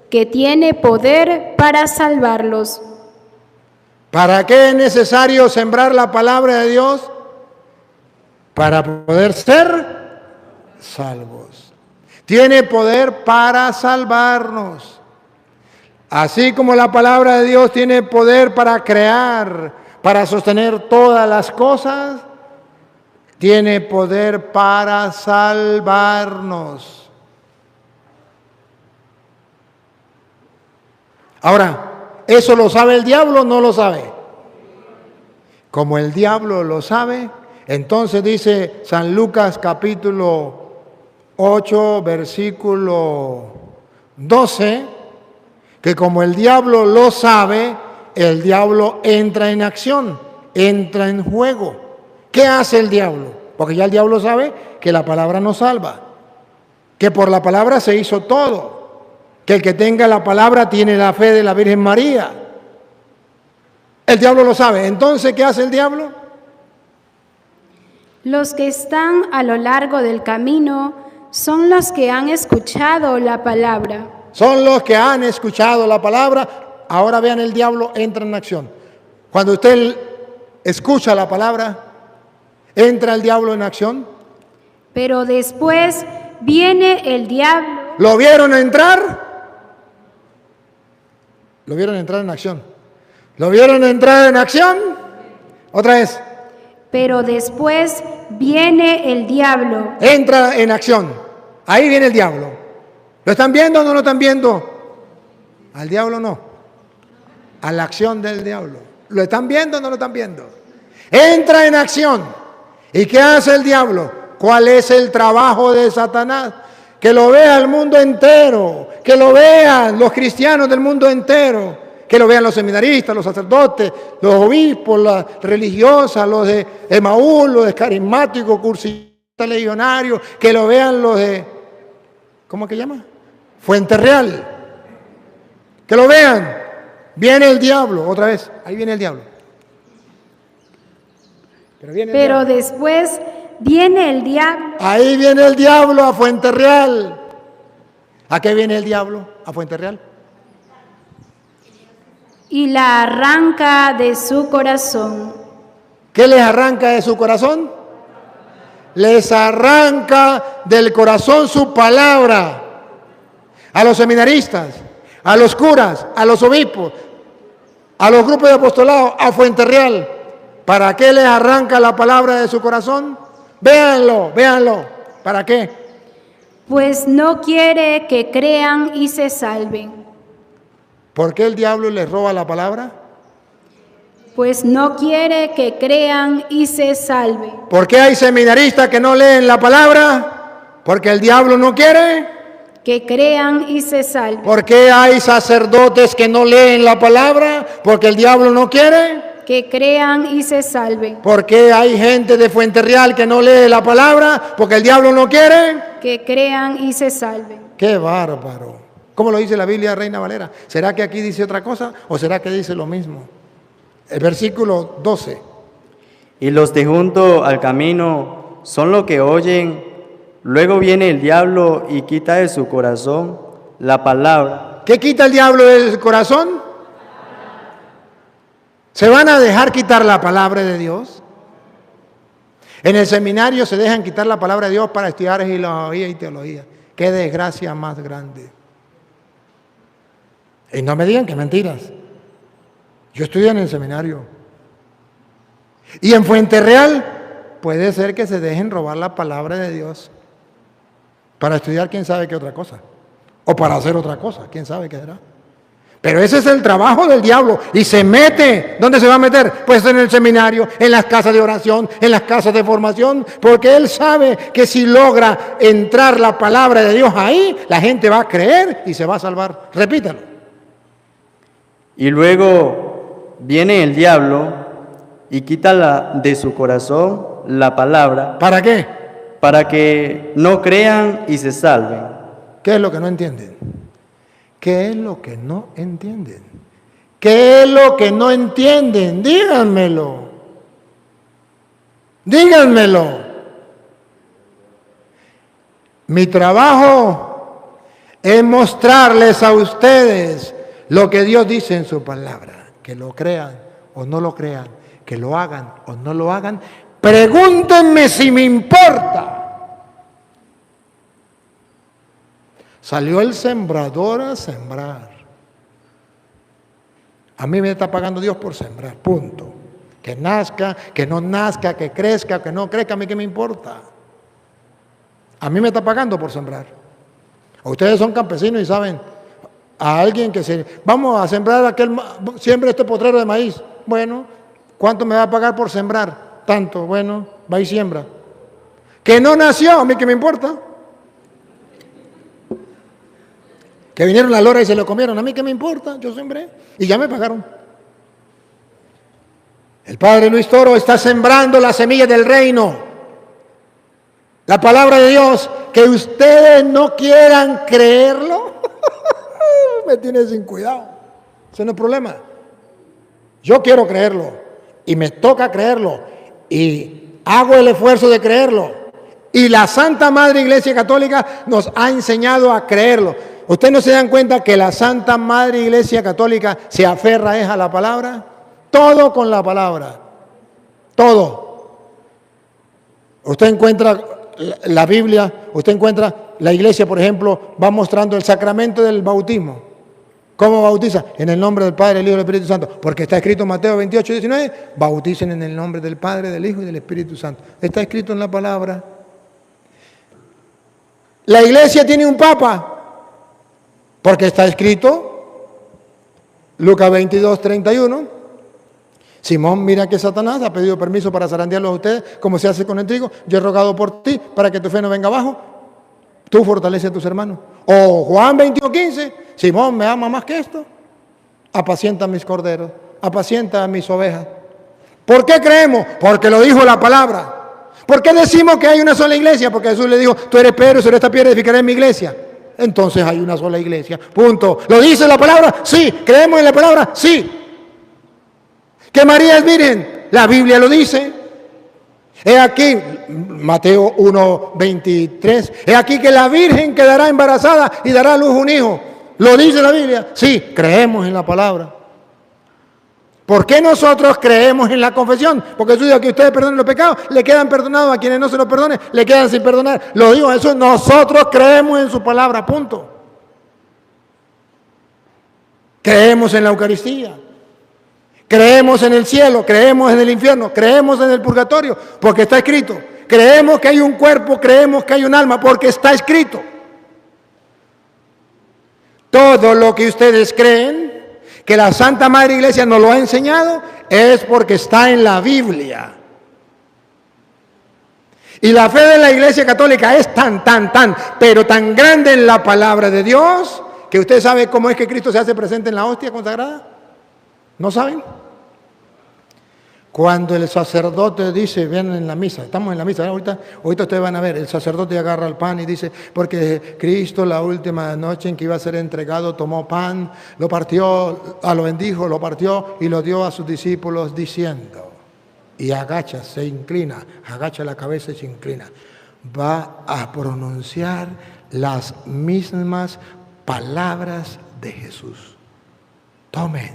que tiene poder para salvarlos. ¿Para qué es necesario sembrar la palabra de Dios? Para poder ser salvos. Tiene poder para salvarnos. Así como la palabra de Dios tiene poder para crear, para sostener todas las cosas, tiene poder para salvarnos. Ahora, ¿eso lo sabe el diablo o no lo sabe? Como el diablo lo sabe, entonces dice San Lucas capítulo 8, versículo 12, que como el diablo lo sabe, el diablo entra en acción, entra en juego. ¿Qué hace el diablo? Porque ya el diablo sabe que la palabra nos salva, que por la palabra se hizo todo, que el que tenga la palabra tiene la fe de la Virgen María. El diablo lo sabe. Entonces, ¿qué hace el diablo? Los que están a lo largo del camino son los que han escuchado la palabra. Son los que han escuchado la palabra. Ahora vean, el diablo entra en acción. Cuando usted escucha la palabra, ¿entra el diablo en acción? Pero después viene el diablo. ¿Lo vieron entrar? ¿Lo vieron entrar en acción? ¿Lo vieron entrar en acción? Otra vez. Pero después viene el diablo. Entra en acción. Ahí viene el diablo. ¿Lo están viendo o no lo están viendo? Al diablo no. A la acción del diablo. ¿Lo están viendo o no lo están viendo? Entra en acción. ¿Y qué hace el diablo? ¿Cuál es el trabajo de Satanás? Que lo vea el mundo entero. Que lo vean los cristianos del mundo entero. Que lo vean los seminaristas, los sacerdotes, los obispos, las religiosas, los de Emaús, los de carismáticos, cursistas, legionarios. Que lo vean los de, ¿cómo que llama? Fuente Real. Que lo vean. Viene el diablo. Otra vez. Ahí viene el diablo. Pero después viene el diablo. Ahí viene el diablo a Fuente Real. ¿A qué viene el diablo a Fuente Real? Y la arranca de su corazón. ¿Qué les arranca de su corazón? Les arranca del corazón su palabra. A los seminaristas, a los curas, a los obispos, a los grupos de apostolado, a Fuente Real. ¿Para qué les arranca la palabra de su corazón? Véanlo, véanlo. ¿Para qué? pues no quiere que crean y se salven. ¿Por qué el diablo les roba la palabra? Pues no quiere que crean y se salven. ¿Por qué hay seminaristas que no leen la palabra? Porque el diablo no quiere. Que crean y se salven. ¿Por qué hay sacerdotes que no leen la palabra? Porque el diablo no quiere. Que crean y se salven. ¿Por qué hay gente de Fuenterreal que no lee la palabra? Porque el diablo no quiere. Que crean y se salven. ¡Qué bárbaro! ¿Cómo lo dice la Biblia, Reina Valera? ¿Será que aquí dice otra cosa o será que dice lo mismo? El versículo 12. Y los de junto al camino son los que oyen, luego viene el diablo y quita de su corazón la palabra. ¿Qué quita el diablo del corazón? ¿Se van a dejar quitar la palabra de Dios? En el seminario se dejan quitar la palabra de Dios para estudiar filosofía y teología. ¡Qué desgracia más grande! Y no me digan que mentiras. Yo estudié en el seminario. Y en Fuenterreal puede ser que se dejen robar la palabra de Dios para estudiar quién sabe qué otra cosa. O para hacer otra cosa, quién sabe qué será. Pero ese es el trabajo del diablo. Y se mete. ¿Dónde se va a meter? Pues en el seminario, en las casas de oración, en las casas de formación. Porque él sabe que si logra entrar la palabra de Dios ahí, la gente va a creer y se va a salvar. Repítalo. Y luego viene el diablo y quita de su corazón la palabra. ¿Para qué? Para que no crean y se salven. ¿Qué es lo que no entienden? ¿Qué es lo que no entienden? ¿Qué es lo que no entienden? Díganmelo. Díganmelo. Mi trabajo es mostrarles a ustedes lo que Dios dice en su palabra. Que lo crean o no lo crean, que lo hagan o no lo hagan. Pregúntenme si me importa. Salió el sembrador a sembrar. A mí me está pagando Dios por sembrar, punto. Que nazca, que no nazca, que crezca, que no crezca, a mí qué me importa. A mí me está pagando por sembrar. Ustedes son campesinos y saben, a alguien que se... Vamos a sembrar siembra este potrero de maíz. Bueno, ¿cuánto me va a pagar por sembrar? Tanto, bueno, va y siembra. Que no nació, a mí qué me importa. Que vinieron las loras y se lo comieron. A mí qué me importa, yo sembré y ya me pagaron. El Padre Luis Toro está sembrando la semilla del reino. La palabra de Dios, que ustedes no quieran creerlo, me tiene sin cuidado. Ese no es problema. Yo quiero creerlo y me toca creerlo y hago el esfuerzo de creerlo. Y la Santa Madre Iglesia Católica nos ha enseñado a creerlo. ¿Ustedes no se dan cuenta que la Santa Madre Iglesia Católica se aferra a la palabra? Todo con la palabra. Todo. Usted encuentra la Biblia, usted encuentra la iglesia, por ejemplo, va mostrando el sacramento del bautismo. ¿Cómo bautiza? En el nombre del Padre, del Hijo y del Espíritu Santo. Porque está escrito en Mateo 28, 19, bauticen en el nombre del Padre, del Hijo y del Espíritu Santo. Está escrito en la palabra. La iglesia tiene un papa. Porque está escrito, Lucas 22, 31, Simón, mira que Satanás ha pedido permiso para zarandearlos a ustedes, como se hace con el trigo. Yo he rogado por ti para que tu fe no venga abajo. Tú fortalece a tus hermanos. O Juan 21, 15, Simón, ¿me ama más que esto? Apacienta a mis corderos, apacienta a mis ovejas. ¿Por qué creemos? Porque lo dijo la palabra. ¿Por qué decimos que hay una sola iglesia? Porque Jesús le dijo, tú eres Pedro, sobre esta piedra edificaré mi iglesia. Entonces hay una sola iglesia, punto. ¿Lo dice la palabra? Sí. ¿Creemos en la palabra? Sí. ¿Que María es virgen? La Biblia lo dice. He aquí, Mateo 1, 23, he aquí que la virgen quedará embarazada y dará a luz un hijo. ¿Lo dice la Biblia? Sí, creemos en la palabra. ¿Por qué nosotros creemos en la confesión? Porque Jesús dijo que ustedes perdonen los pecados, le quedan perdonados, a quienes no se los perdonen, le quedan sin perdonar. Lo digo, eso nosotros creemos en su palabra, punto. Creemos en la Eucaristía, creemos en el cielo, creemos en el infierno, creemos en el purgatorio, porque está escrito. Creemos que hay un cuerpo, creemos que hay un alma, porque está escrito. todo lo que ustedes creen, que la Santa Madre Iglesia nos lo ha enseñado, es porque está en la Biblia. Y la fe de la Iglesia Católica es pero tan grande en la palabra de Dios, que usted sabe cómo es que Cristo se hace presente en la hostia consagrada. ¿No saben? Cuando el sacerdote dice, ven en la misa, estamos en la misa, ahorita ustedes van a ver, el sacerdote agarra el pan y dice, porque Cristo la última noche en que iba a ser entregado, tomó pan, lo partió, lo bendijo, lo partió y lo dio a sus discípulos diciendo, y agacha, se inclina, agacha la cabeza y se inclina, va a pronunciar las mismas palabras de Jesús. Tomen,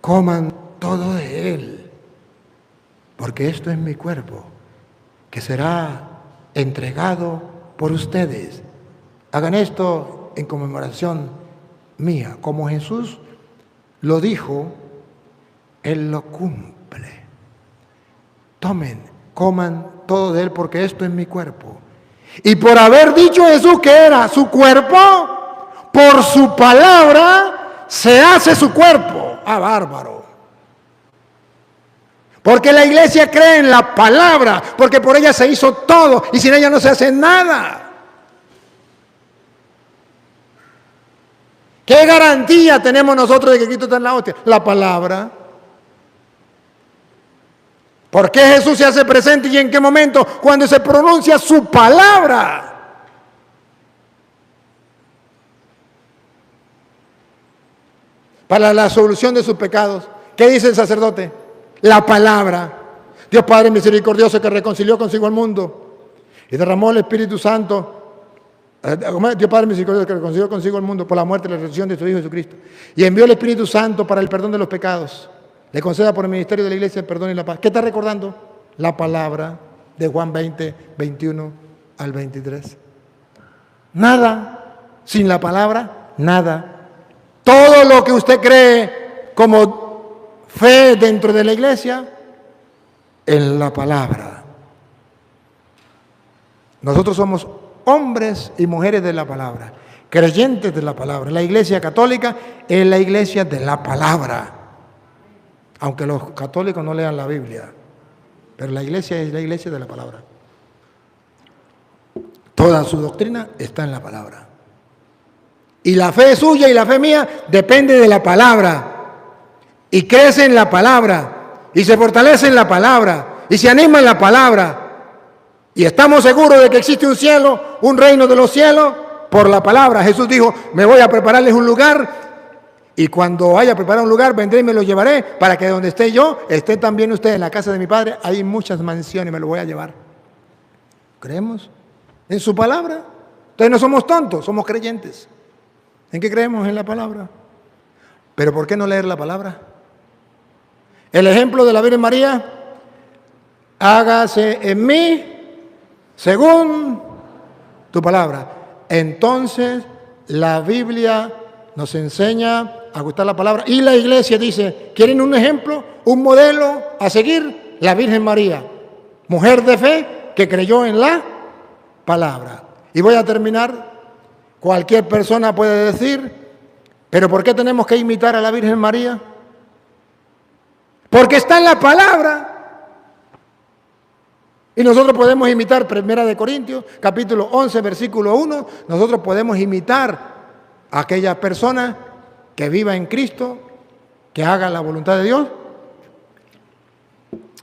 coman todo de él, porque esto es mi cuerpo, que será entregado por ustedes. Hagan esto en conmemoración mía. Como Jesús lo dijo, Él lo cumple. Tomen, coman todo de él, porque esto es mi cuerpo. Y por haber dicho Jesús que era su cuerpo, por su palabra se hace su cuerpo. ¡Ah, bárbaro! Porque la iglesia cree en la palabra, porque por ella se hizo todo y sin ella no se hace nada. ¿Qué garantía tenemos nosotros de que Cristo está en la hostia? La palabra. ¿Por qué Jesús se hace presente y en qué momento? Cuando se pronuncia su palabra. Para la solución de sus pecados. ¿Qué dice el sacerdote? La palabra. Dios Padre misericordioso que reconcilió consigo al mundo y derramó el Espíritu Santo. Dios Padre misericordioso que reconcilió consigo al mundo por la muerte y la resurrección de su Hijo Jesucristo. Y envió el Espíritu Santo para el perdón de los pecados. Le conceda por el ministerio de la iglesia el perdón y la paz. ¿Qué está recordando? La palabra de Juan 20, 21 al 23. Nada. Sin la palabra, nada. Todo lo que usted cree como fe dentro de la iglesia, en la palabra. Nosotros somos hombres y mujeres de la palabra, creyentes de la palabra. La iglesia católica es la iglesia de la palabra. Aunque los católicos no lean la Biblia, pero la iglesia es la iglesia de la palabra. Toda su doctrina está en la palabra. Y la fe suya y la fe mía depende de la palabra. Y crece en la palabra. Y se fortalece en la palabra. Y se anima en la palabra. Y estamos seguros de que existe un cielo, un reino de los cielos, por la palabra. Jesús dijo, me voy a prepararles un lugar. Y cuando haya preparado un lugar, vendré y me lo llevaré para que donde esté yo, esté también usted en la casa de mi Padre. Hay muchas mansiones, me lo voy a llevar. ¿Creemos en su palabra? Entonces no somos tontos, somos creyentes. ¿En qué creemos? En la palabra. ¿Pero por qué no leer la palabra? El ejemplo de la Virgen María, hágase en mí según tu palabra. Entonces la Biblia nos enseña a gustar la palabra. Y la iglesia dice, ¿quieren un ejemplo? Un modelo a seguir. La Virgen María, mujer de fe que creyó en la palabra. Y voy a terminar. Cualquier persona puede decir, ¿pero por qué tenemos que imitar a la Virgen María? Porque está en la palabra. Y nosotros podemos imitar, 1 Corintios, capítulo 11, versículo 1, nosotros podemos imitar a aquella persona que viva en Cristo, que haga la voluntad de Dios.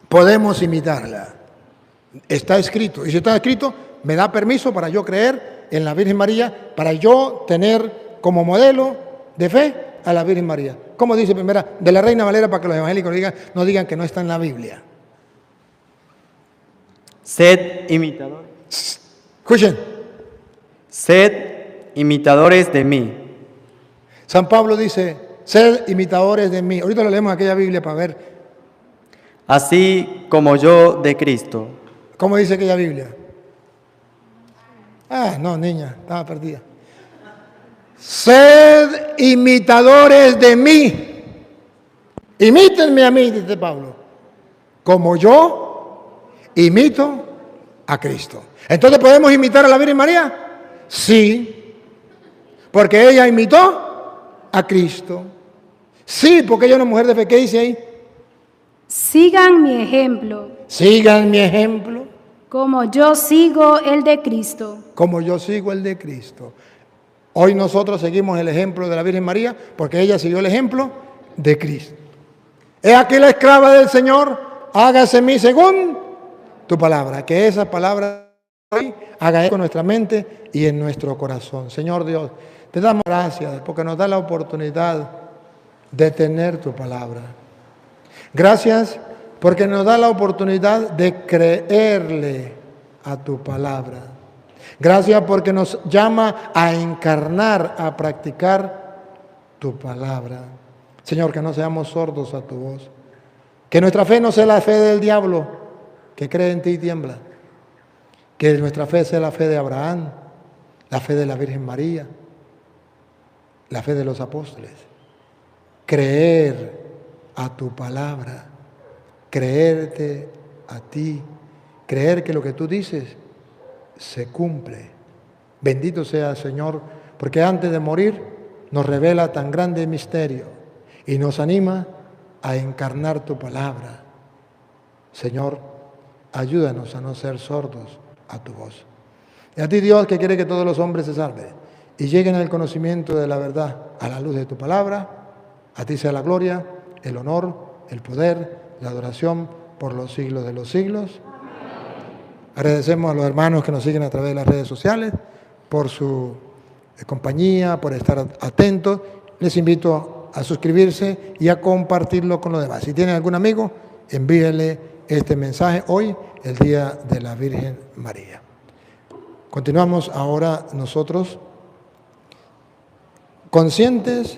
Podemos imitarla. Está escrito. Y si está escrito, me da permiso para yo creer en la Virgen María, para yo tener como modelo de fe a la Virgen María. ¿Cómo dice primera? De la Reina Valera, para que los evangélicos no digan que no está en la Biblia. Sed imitadores. Escuchen. Sed imitadores de mí. San Pablo dice, sed imitadores de mí. Ahorita lo leemos en aquella Biblia para ver. Así como yo de Cristo. ¿Cómo dice aquella Biblia? Ah, no, niña, estaba perdida. Sed imitadores de mí. Imítenme a mí, dice Pablo, como yo imito a Cristo. Entonces, ¿podemos imitar a la Virgen María? Sí. porque ella imitó a Cristo. Sí, porque ella es una mujer de fe. ¿Qué dice ahí? Sigan mi ejemplo, Sigan mi ejemplo como yo sigo el de Cristo. como yo sigo el de Cristo. Hoy nosotros seguimos el ejemplo de la Virgen María porque ella siguió el ejemplo de Cristo. He aquí la esclava del Señor, hágase en mí según tu palabra. Que esa palabra hoy haga eco en nuestra mente y en nuestro corazón. Señor Dios, te damos gracias porque nos da la oportunidad de tener tu palabra. Gracias porque nos da la oportunidad de creerle a tu palabra. Gracias porque nos llama a encarnar, a practicar tu palabra. Señor, que no seamos sordos a tu voz. Que nuestra fe no sea la fe del diablo, que cree en ti y tiembla. Que nuestra fe sea la fe de Abraham, la fe de la Virgen María, la fe de los apóstoles. Creer a tu palabra, creerte a ti, creer que lo que tú dices se cumple. Bendito sea, Señor, porque antes de morir nos revela tan grande misterio y nos anima a encarnar tu palabra. Señor, ayúdanos a no ser sordos a tu voz. Y a ti, Dios, que quiere que todos los hombres se salven y lleguen al conocimiento de la verdad a la luz de tu palabra, a ti sea la gloria, el honor, el poder, la adoración por los siglos de los siglos. Agradecemos a los hermanos que nos siguen a través de las redes sociales por su compañía, por estar atentos. Les invito a suscribirse y a compartirlo con los demás. Si tienen algún amigo, envíenle este mensaje hoy, el Día de la Virgen María. Continuamos ahora nosotros conscientes